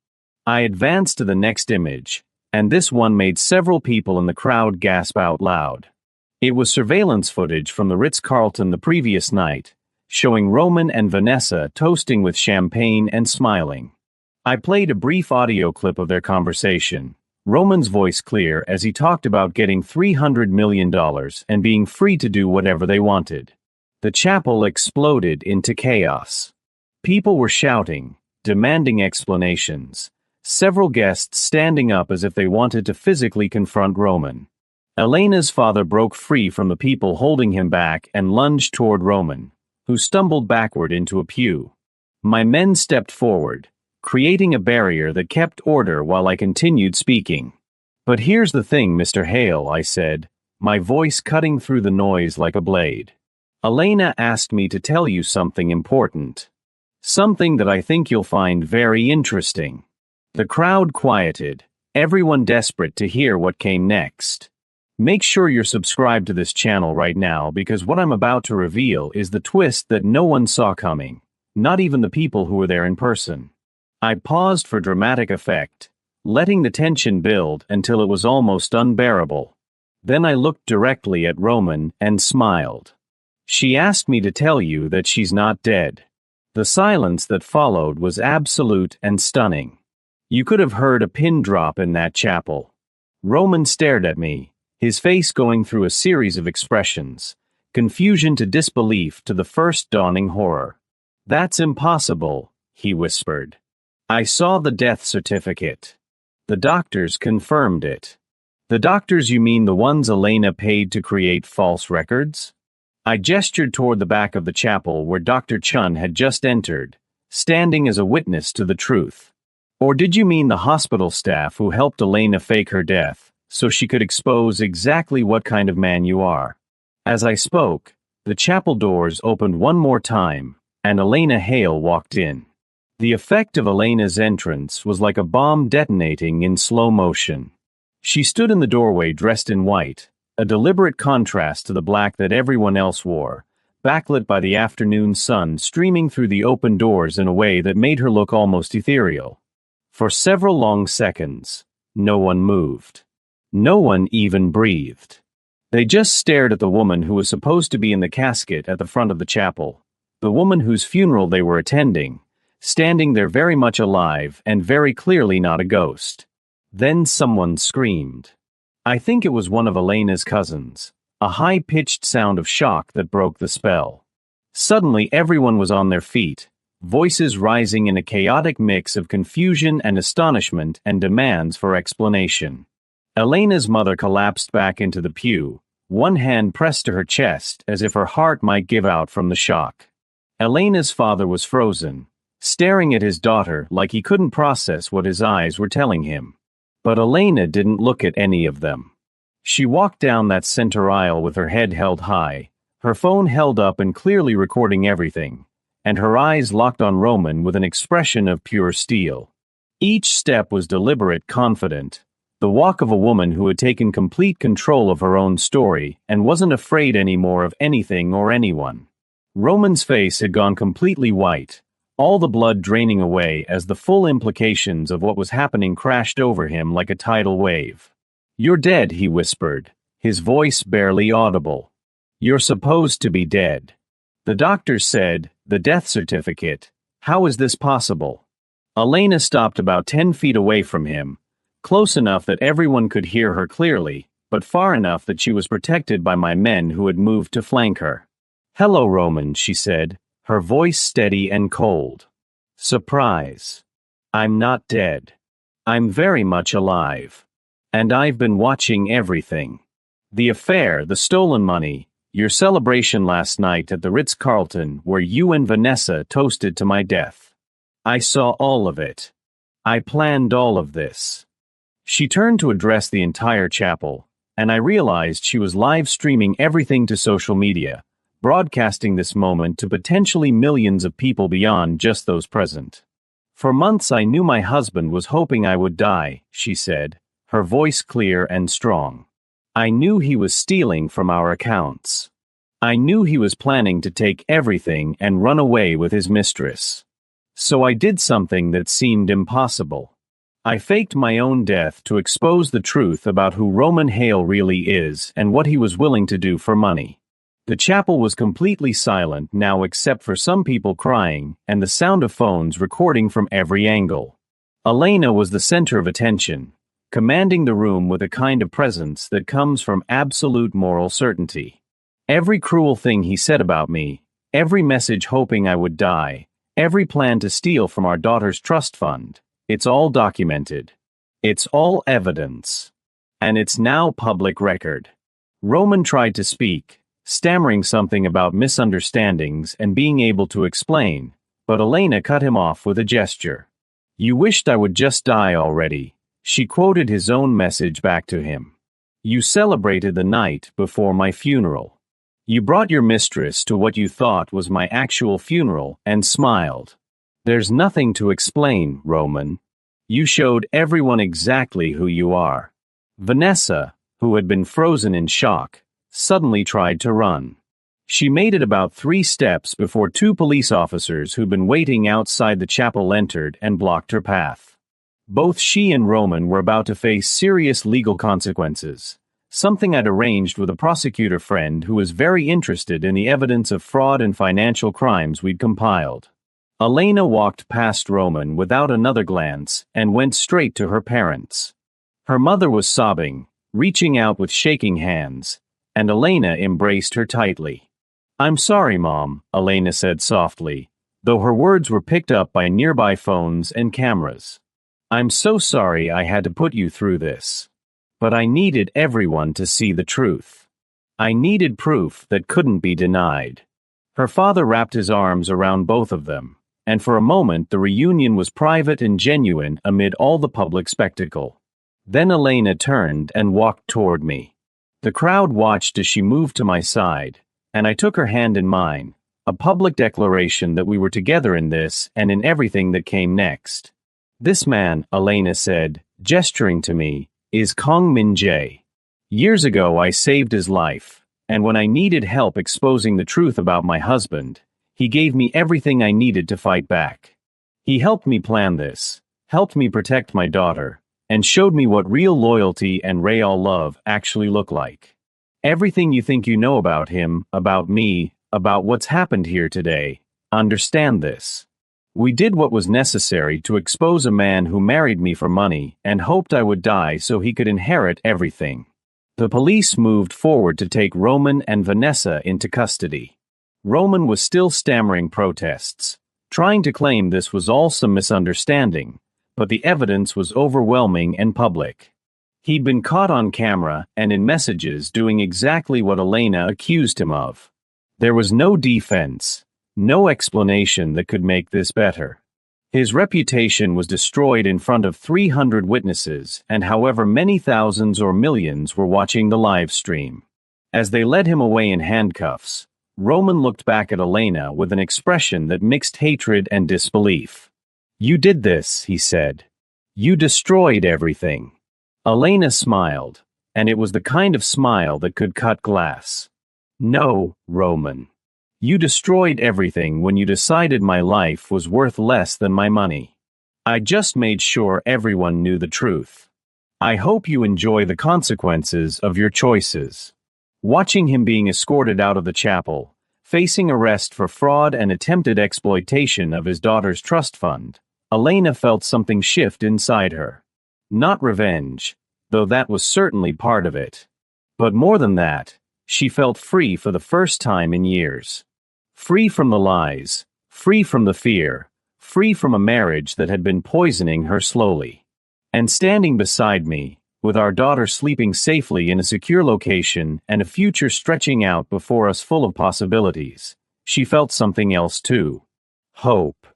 I advanced to the next image, and this one made several people in the crowd gasp out loud. It was surveillance footage from the Ritz-Carlton the previous night, showing Roman and Vanessa toasting with champagne and smiling. I played a brief audio clip of their conversation, Roman's voice clear as he talked about getting $300 million and being free to do whatever they wanted. The chapel exploded into chaos. People were shouting, demanding explanations, several guests standing up as if they wanted to physically confront Roman. Elena's father broke free from the people holding him back and lunged toward Roman, who stumbled backward into a pew. My men stepped forward, creating a barrier that kept order while I continued speaking. "But here's the thing, Mr. Hale," I said, my voice cutting through the noise like a blade. "Elena asked me to tell you something important. Something that I think you'll find very interesting." The crowd quieted, everyone desperate to hear what came next. Make sure you're subscribed to this channel right now because what I'm about to reveal is the twist that no one saw coming, not even the people who were there in person. I paused for dramatic effect, letting the tension build until it was almost unbearable. Then I looked directly at Roman and smiled. "She asked me to tell you that she's not dead." The silence that followed was absolute and stunning. You could have heard a pin drop in that chapel. Roman stared at me, his face going through a series of expressions, confusion to disbelief to the first dawning horror. "That's impossible," he whispered. "I saw the death certificate. The doctors confirmed it." "The doctors, you mean the ones Elena paid to create false records?" I gestured toward the back of the chapel where Dr. Chun had just entered, standing as a witness to the truth. "Or did you mean the hospital staff who helped Elena fake her death, so she could expose exactly what kind of man you are?" As I spoke, the chapel doors opened one more time, and Elena Hale walked in. The effect of Elena's entrance was like a bomb detonating in slow motion. She stood in the doorway dressed in white, a deliberate contrast to the black that everyone else wore, backlit by the afternoon sun streaming through the open doors in a way that made her look almost ethereal. For several long seconds, no one moved. No one even breathed. They just stared at the woman who was supposed to be in the casket at the front of the chapel, the woman whose funeral they were attending, standing there very much alive and very clearly not a ghost. Then someone screamed. I think it was one of Elena's cousins, a high-pitched sound of shock that broke the spell. Suddenly everyone was on their feet, voices rising in a chaotic mix of confusion and astonishment and demands for explanation. Elena's mother collapsed back into the pew, one hand pressed to her chest as if her heart might give out from the shock. Elena's father was frozen, staring at his daughter like he couldn't process what his eyes were telling him. But Elena didn't look at any of them. She walked down that center aisle with her head held high, her phone held up and clearly recording everything, and her eyes locked on Roman with an expression of pure steel. Each step was deliberate, confident, the walk of a woman who had taken complete control of her own story and wasn't afraid anymore of anything or anyone. Roman's face had gone completely white, all the blood draining away as the full implications of what was happening crashed over him like a tidal wave. "You're dead," he whispered, his voice barely audible. "You're supposed to be dead. The doctor said, the death certificate. How is this possible?" Elena stopped about 10 feet away from him, close enough that everyone could hear her clearly, but far enough that she was protected by my men who had moved to flank her. "Hello, Roman," she said, her voice steady and cold. "Surprise. I'm not dead. I'm very much alive. And I've been watching everything. The affair, the stolen money, your celebration last night at the Ritz-Carlton where you and Vanessa toasted to my death. I saw all of it. I planned all of this." She turned to address the entire chapel, and I realized she was live streaming everything to social media, broadcasting this moment to potentially millions of people beyond just those present. "For months I knew my husband was hoping I would die," she said, her voice clear and strong. "I knew he was stealing from our accounts. I knew he was planning to take everything and run away with his mistress. So I did something that seemed impossible. I faked my own death to expose the truth about who Roman Hale really is and what he was willing to do for money." The chapel was completely silent now except for some people crying and the sound of phones recording from every angle. Elena was the center of attention, commanding the room with a kind of presence that comes from absolute moral certainty. Every cruel thing he said about me, every message hoping I would die, every plan to steal from our daughter's trust fund, it's all documented. It's all evidence. And it's now public record. Roman tried to speak, stammering something about misunderstandings and being able to explain, but Elena cut him off with a gesture. "You wished I would just die already," she quoted his own message back to him. "You celebrated the night before my funeral. You brought your mistress to what you thought was my actual funeral and smiled. There's nothing to explain, Roman. You showed everyone exactly who you are." Vanessa, who had been frozen in shock, suddenly tried to run. She made it about 3 steps before 2 police officers who'd been waiting outside the chapel entered and blocked her path. Both she and Roman were about to face serious legal consequences, something I'd arranged with a prosecutor friend who was very interested in the evidence of fraud and financial crimes we'd compiled. Elena walked past Roman without another glance and went straight to her parents. Her mother was sobbing, reaching out with shaking hands, and Elena embraced her tightly. "I'm sorry, Mom," Elena said softly, though her words were picked up by nearby phones and cameras. "I'm so sorry I had to put you through this. But I needed everyone to see the truth. I needed proof that couldn't be denied." Her father wrapped his arms around both of them, and for a moment the reunion was private and genuine amid all the public spectacle. Then Elena turned and walked toward me. The crowd watched as she moved to my side, and I took her hand in mine, a public declaration that we were together in this and in everything that came next. "This man," Elena said, gesturing to me, "is Kong Min Jae. Years ago I saved his life, and when I needed help exposing the truth about my husband, he gave me everything I needed to fight back. He helped me plan this, helped me protect my daughter, and showed me what real loyalty and real love actually look like. Everything you think you know about him, about me, about what's happened here today, understand this. We did what was necessary to expose a man who married me for money and hoped I would die so he could inherit everything. The police moved forward to take Roman and Vanessa into custody. Roman was still stammering protests, trying to claim this was all some misunderstanding, but the evidence was overwhelming and public. He'd been caught on camera and in messages doing exactly what Elena accused him of. There was no defense, no explanation that could make this better. His reputation was destroyed in front of 300 witnesses, and however many thousands or millions were watching the live stream. As they led him away in handcuffs, Roman looked back at Elena with an expression that mixed hatred and disbelief. "You did this," he said. "You destroyed everything." Elena smiled, and it was the kind of smile that could cut glass. "No, Roman. You destroyed everything when you decided my life was worth less than my money. I just made sure everyone knew the truth. I hope you enjoy the consequences of your choices." Watching him being escorted out of the chapel, facing arrest for fraud and attempted exploitation of his daughter's trust fund, Elena felt something shift inside her. Not revenge, though that was certainly part of it. But more than that, she felt free for the first time in years. Free from the lies, free from the fear, free from a marriage that had been poisoning her slowly. And standing beside me, with our daughter sleeping safely in a secure location and a future stretching out before us full of possibilities, she felt something else too. Hope.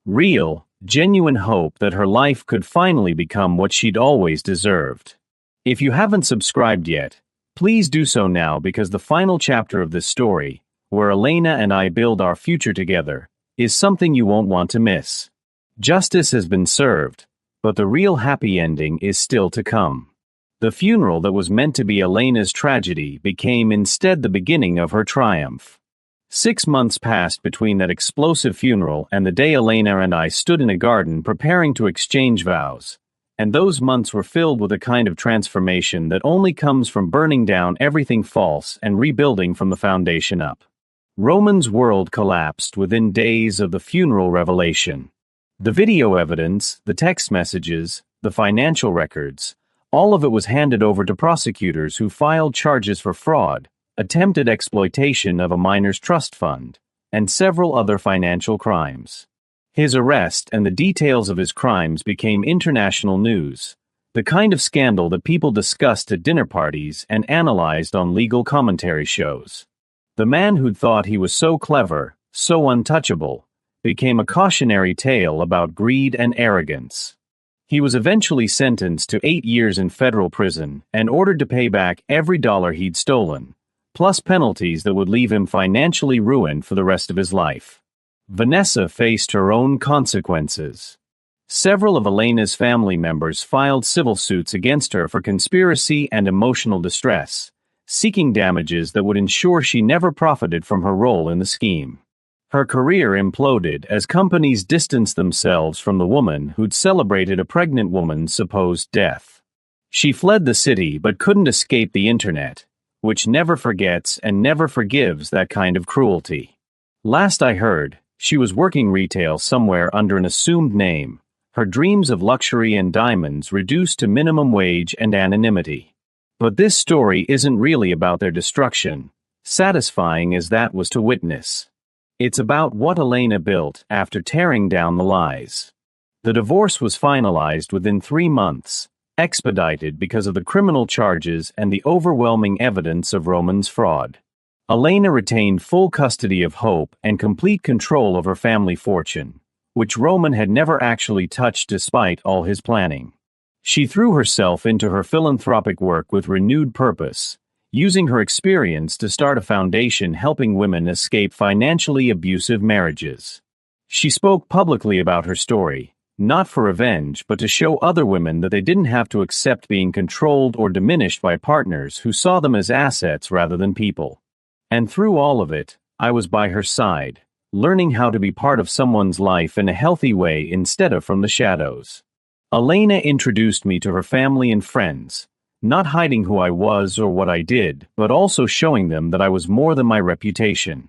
Real, genuine hope that her life could finally become what she'd always deserved. If you haven't subscribed yet, please do so now, because the final chapter of this story, where Elena and I build our future together, is something you won't want to miss. Justice has been served, but the real happy ending is still to come. The funeral that was meant to be Elena's tragedy became instead the beginning of her triumph. 6 months passed between that explosive funeral and the day Elena and I stood in a garden preparing to exchange vows, and those months were filled with a kind of transformation that only comes from burning down everything false and rebuilding from the foundation up. Roman's world collapsed within days of the funeral revelation. The video evidence, the text messages, the financial records, all of it was handed over to prosecutors who filed charges for fraud, attempted exploitation of a minor's trust fund, and several other financial crimes. His arrest and the details of his crimes became international news, the kind of scandal that people discussed at dinner parties and analyzed on legal commentary shows. The man who'd thought he was so clever, so untouchable, became a cautionary tale about greed and arrogance. He was eventually sentenced to 8 years in federal prison and ordered to pay back every dollar he'd stolen, plus penalties that would leave him financially ruined for the rest of his life. Vanessa faced her own consequences. Several of Elena's family members filed civil suits against her for conspiracy and emotional distress, seeking damages that would ensure she never profited from her role in the scheme. Her career imploded as companies distanced themselves from the woman who'd celebrated a pregnant woman's supposed death. She fled the city but couldn't escape the internet, which never forgets and never forgives that kind of cruelty. Last I heard, she was working retail somewhere under an assumed name, her dreams of luxury and diamonds reduced to minimum wage and anonymity. But this story isn't really about their destruction, satisfying as that was to witness. It's about what Elena built after tearing down the lies. The divorce was finalized within 3 months, expedited because of the criminal charges and the overwhelming evidence of Roman's fraud. Elena retained full custody of Hope and complete control of her family fortune, which Roman had never actually touched despite all his planning. She threw herself into her philanthropic work with renewed purpose, using her experience to start a foundation helping women escape financially abusive marriages. She spoke publicly about her story, not for revenge but to show other women that they didn't have to accept being controlled or diminished by partners who saw them as assets rather than people. And through all of it, I was by her side, learning how to be part of someone's life in a healthy way instead of from the shadows. Elena introduced me to her family and friends, not hiding who I was or what I did, but also showing them that I was more than my reputation.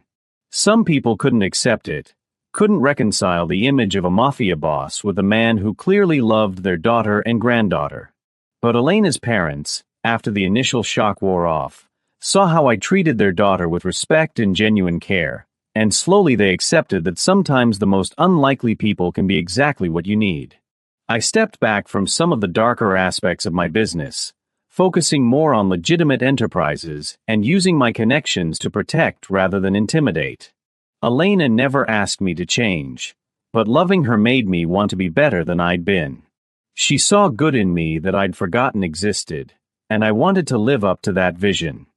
Some people couldn't accept it, couldn't reconcile the image of a mafia boss with a man who clearly loved their daughter and granddaughter. But Elena's parents, after the initial shock wore off, saw how I treated their daughter with respect and genuine care, and slowly they accepted that sometimes the most unlikely people can be exactly what you need. I stepped back from some of the darker aspects of my business, focusing more on legitimate enterprises and using my connections to protect rather than intimidate. Elena never asked me to change, but loving her made me want to be better than I'd been. She saw good in me that I'd forgotten existed, and I wanted to live up to that vision.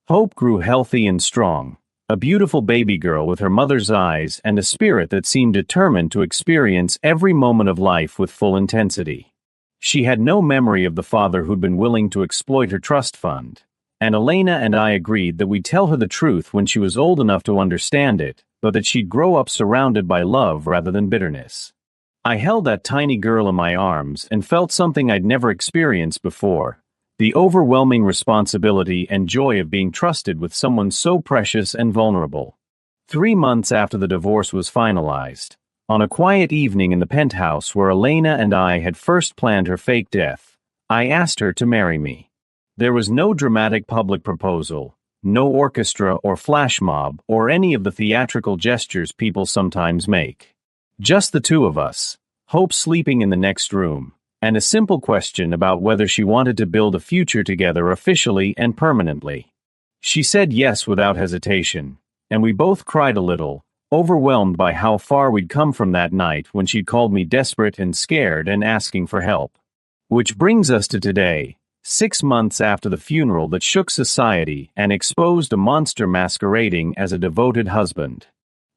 Hope grew healthy and strong, a beautiful baby girl with her mother's eyes and a spirit that seemed determined to experience every moment of life with full intensity. She had no memory of the father who'd been willing to exploit her trust fund, and Elena and I agreed that we'd tell her the truth when she was old enough to understand it, but that she'd grow up surrounded by love rather than bitterness. I held that tiny girl in my arms and felt something I'd never experienced before. The overwhelming responsibility and joy of being trusted with someone so precious and vulnerable. 3 months after the divorce was finalized, on a quiet evening in the penthouse where Elena and I had first planned her fake death, I asked her to marry me. There was no dramatic public proposal, no orchestra or flash mob or any of the theatrical gestures people sometimes make. Just the two of us, Hope sleeping in the next room, and a simple question about whether she wanted to build a future together officially and permanently. She said yes without hesitation, and we both cried a little, overwhelmed by how far we'd come from that night when she'd called me desperate and scared and asking for help. Which brings us to today, 6 months after the funeral that shook society and exposed a monster masquerading as a devoted husband.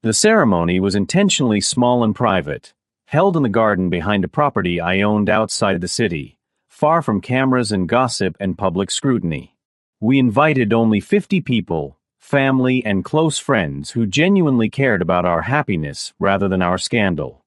The ceremony was intentionally small and private, held in the garden behind a property I owned outside the city, far from cameras and gossip and public scrutiny. We invited only 50 people, family and close friends who genuinely cared about our happiness rather than our scandal.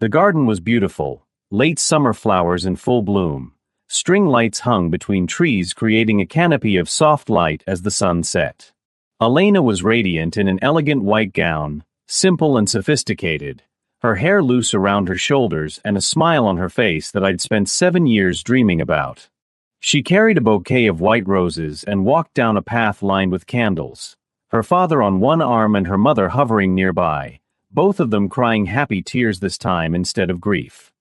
The garden was beautiful, late summer flowers in full bloom, string lights hung between trees creating a canopy of soft light as the sun set. Elena was radiant in an elegant white gown, simple and sophisticated, her hair loose around her shoulders and a smile on her face that I'd spent 7 years dreaming about. She carried a bouquet of white roses and walked down a path lined with candles, her father on one arm and her mother hovering nearby, both of them crying happy tears this time instead of grief.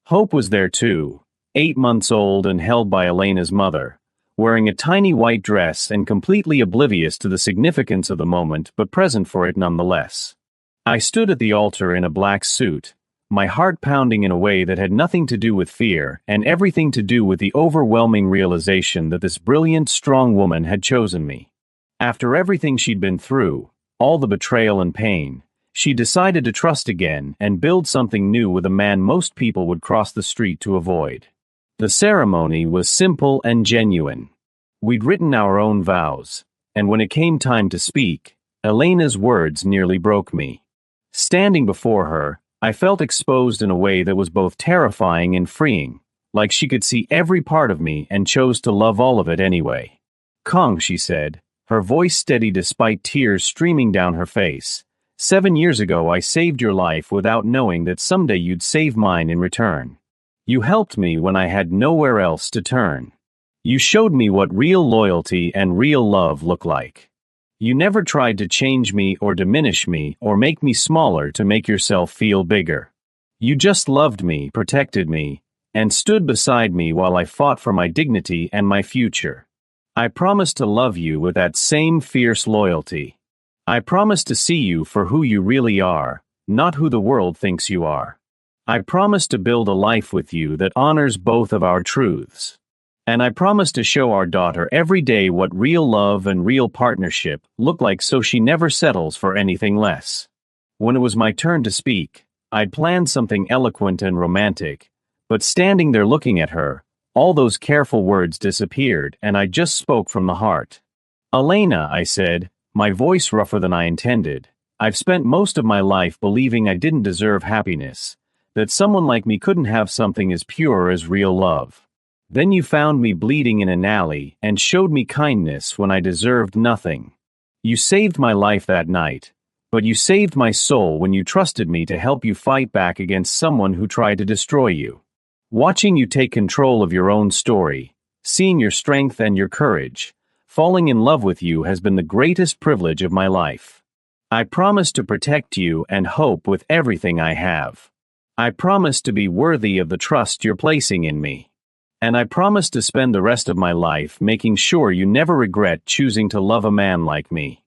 Hope was there too, 8 months old and held by Elena's mother, wearing a tiny white dress and completely oblivious to the significance of the moment but present for it nonetheless. I stood at the altar in a black suit, my heart pounding in a way that had nothing to do with fear and everything to do with the overwhelming realization that this brilliant, strong woman had chosen me. After everything she'd been through, all the betrayal and pain, she decided to trust again and build something new with a man most people would cross the street to avoid. The ceremony was simple and genuine. We'd written our own vows, and when it came time to speak, Elena's words nearly broke me. Standing before her, I felt exposed in a way that was both terrifying and freeing, like she could see every part of me and chose to love all of it anyway. "Kong," she said, her voice steady despite tears streaming down her face. 7 years ago I saved your life without knowing that someday you'd save mine in return. You helped me when I had nowhere else to turn. You showed me what real loyalty and real love look like. You never tried to change me or diminish me or make me smaller to make yourself feel bigger. You just loved me, protected me, and stood beside me while I fought for my dignity and my future. I promise to love you with that same fierce loyalty. I promise to see you for who you really are, not who the world thinks you are. I promise to build a life with you that honors both of our truths. And I promise to show our daughter every day what real love and real partnership look like so she never settles for anything less." When it was my turn to speak, I'd planned something eloquent and romantic, but standing there looking at her, all those careful words disappeared and I just spoke from the heart. "Elena," I said, my voice rougher than I intended, "I've spent most of my life believing I didn't deserve happiness, that someone like me couldn't have something as pure as real love. Then you found me bleeding in an alley and showed me kindness when I deserved nothing. You saved my life that night, but you saved my soul when you trusted me to help you fight back against someone who tried to destroy you. Watching you take control of your own story, seeing your strength and your courage, falling in love with you has been the greatest privilege of my life. I promise to protect you and hope with everything I have. I promise to be worthy of the trust you're placing in me. And I promise to spend the rest of my life making sure you never regret choosing to love a man like me.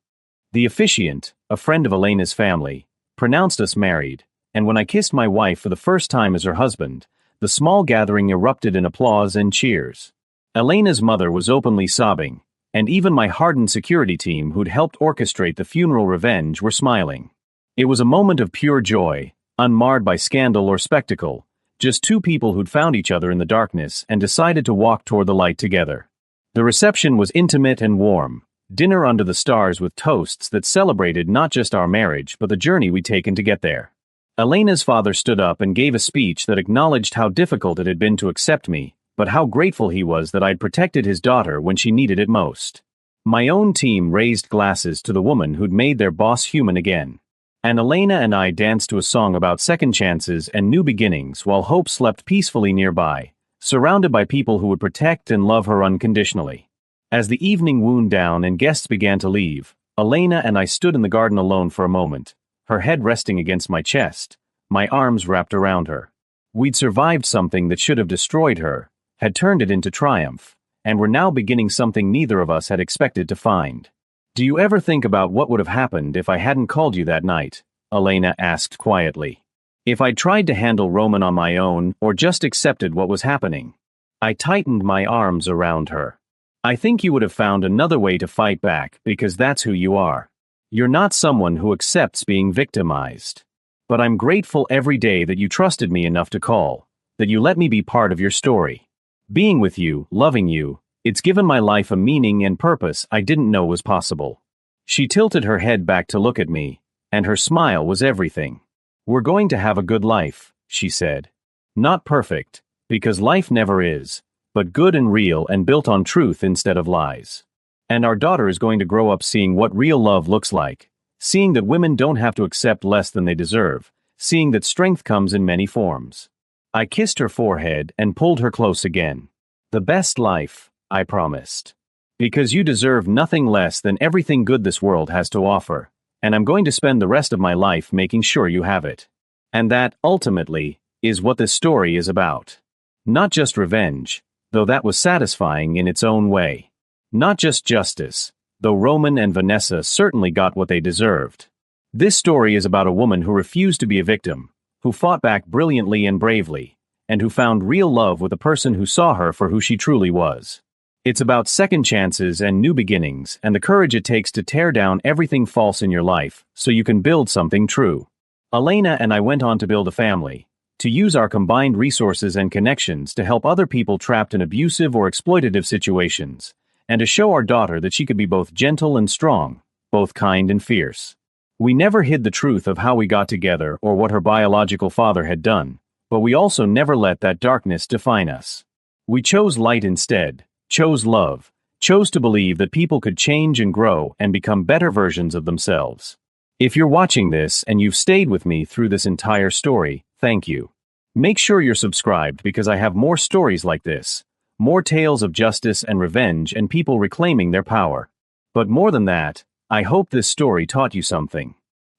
The officiant, a friend of Elena's family, pronounced us married, and when I kissed my wife for the first time as her husband, the small gathering erupted in applause and cheers. Elena's mother was openly sobbing, and even my hardened security team who'd helped orchestrate the funeral revenge were smiling. It was a moment of pure joy, unmarred by scandal or spectacle, just two people who'd found each other in the darkness and decided to walk toward the light together. The reception was intimate and warm, dinner under the stars with toasts that celebrated not just our marriage but the journey we'd taken to get there. Elena's father stood up and gave a speech that acknowledged how difficult it had been to accept me, but how grateful he was that I'd protected his daughter when she needed it most. My own team raised glasses to the woman who'd made their boss human again. And Elena and I danced to a song about second chances and new beginnings while Hope slept peacefully nearby, surrounded by people who would protect and love her unconditionally. As the evening wound down and guests began to leave, Elena and I stood in the garden alone for a moment, her head resting against my chest, my arms wrapped around her. We'd survived something that should have destroyed her, had turned it into triumph, and were now beginning something neither of us had expected to find. "Do you ever think about what would have happened if I hadn't called you that night?" Elena asked quietly. "If I'd tried to handle Roman on my own or just accepted what was happening?" I tightened my arms around her. "I think you would have found another way to fight back because that's who you are. You're not someone who accepts being victimized. But I'm grateful every day that you trusted me enough to call, that you let me be part of your story. Being with you, loving you, it's given my life a meaning and purpose I didn't know was possible." She tilted her head back to look at me, and her smile was everything. "We're going to have a good life," she said. "Not perfect, because life never is, but good and real and built on truth instead of lies. And our daughter is going to grow up seeing what real love looks like, seeing that women don't have to accept less than they deserve, seeing that strength comes in many forms." I kissed her forehead and pulled her close again. "The best life," I promised. "Because you deserve nothing less than everything good this world has to offer, and I'm going to spend the rest of my life making sure you have it." And that, ultimately, is what this story is about. Not just revenge, though that was satisfying in its own way. Not just justice, though Roman and Vanessa certainly got what they deserved. This story is about a woman who refused to be a victim, who fought back brilliantly and bravely, and who found real love with a person who saw her for who she truly was. It's about second chances and new beginnings and the courage it takes to tear down everything false in your life so you can build something true. Elena and I went on to build a family, to use our combined resources and connections to help other people trapped in abusive or exploitative situations, and to show our daughter that she could be both gentle and strong, both kind and fierce. We never hid the truth of how we got together or what her biological father had done, but we also never let that darkness define us. We chose light instead, chose love, chose to believe that people could change and grow and become better versions of themselves. If you're watching this and you've stayed with me through this entire story, thank you. Make sure you're subscribed because I have more stories like this, more tales of justice and revenge and people reclaiming their power. But more than that, I hope this story taught you something.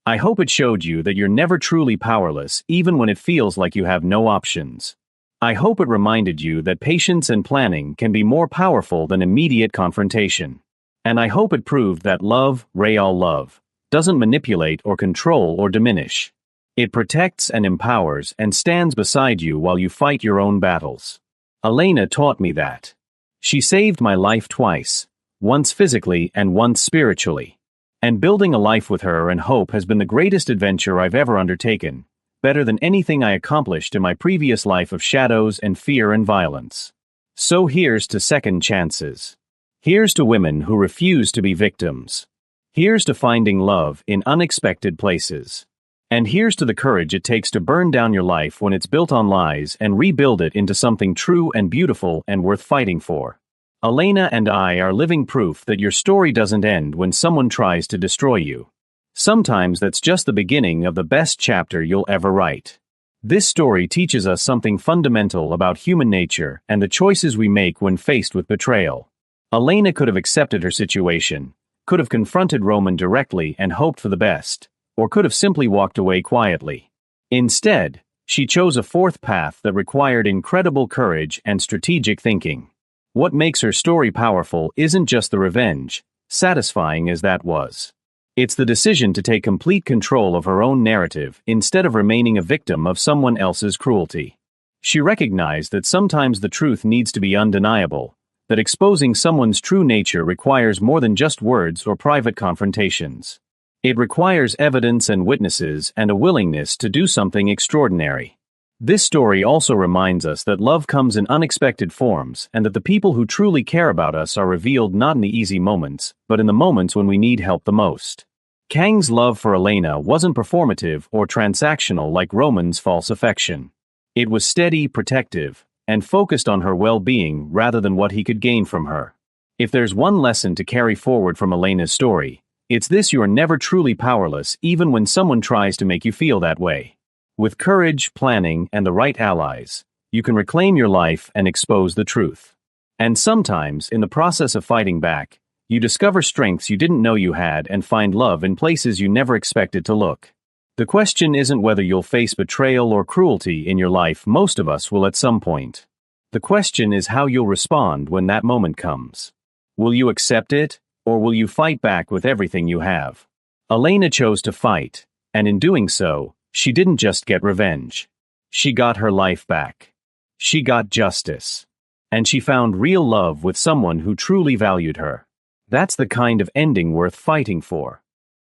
I hope it showed you that you're never truly powerless even when it feels like you have no options. I hope it reminded you that patience and planning can be more powerful than immediate confrontation. And I hope it proved that love, real love, doesn't manipulate or control or diminish. It protects and empowers and stands beside you while you fight your own battles. Elena taught me that. She saved my life twice, once physically and once spiritually. And building a life with her and Hope has been the greatest adventure I've ever undertaken, better than anything I accomplished in my previous life of shadows and fear and violence. So here's to second chances. Here's to women who refuse to be victims. Here's to finding love in unexpected places. And here's to the courage it takes to burn down your life when it's built on lies and rebuild it into something true and beautiful and worth fighting for. Elena and I are living proof that your story doesn't end when someone tries to destroy you. Sometimes that's just the beginning of the best chapter you'll ever write. This story teaches us something fundamental about human nature and the choices we make when faced with betrayal. Elena could have accepted her situation, could have confronted Roman directly and hoped for the best, or could have simply walked away quietly. Instead, she chose a fourth path that required incredible courage and strategic thinking. What makes her story powerful isn't just the revenge, satisfying as that was. It's the decision to take complete control of her own narrative instead of remaining a victim of someone else's cruelty. She recognized that sometimes the truth needs to be undeniable, that exposing someone's true nature requires more than just words or private confrontations. It requires evidence and witnesses and a willingness to do something extraordinary. This story also reminds us that love comes in unexpected forms and that the people who truly care about us are revealed not in the easy moments, but in the moments when we need help the most. Kang's love for Elena wasn't performative or transactional like Roman's false affection. It was steady, protective, and focused on her well-being rather than what he could gain from her. If there's one lesson to carry forward from Elena's story, it's this: you are never truly powerless even when someone tries to make you feel that way. With courage, planning, and the right allies, you can reclaim your life and expose the truth. And sometimes, in the process of fighting back, you discover strengths you didn't know you had and find love in places you never expected to look. The question isn't whether you'll face betrayal or cruelty in your life. Most of us will at some point. The question is how you'll respond when that moment comes. Will you accept it, or will you fight back with everything you have? Elena chose to fight, and in doing so, she didn't just get revenge. She got her life back. She got justice. And she found real love with someone who truly valued her. That's the kind of ending worth fighting for.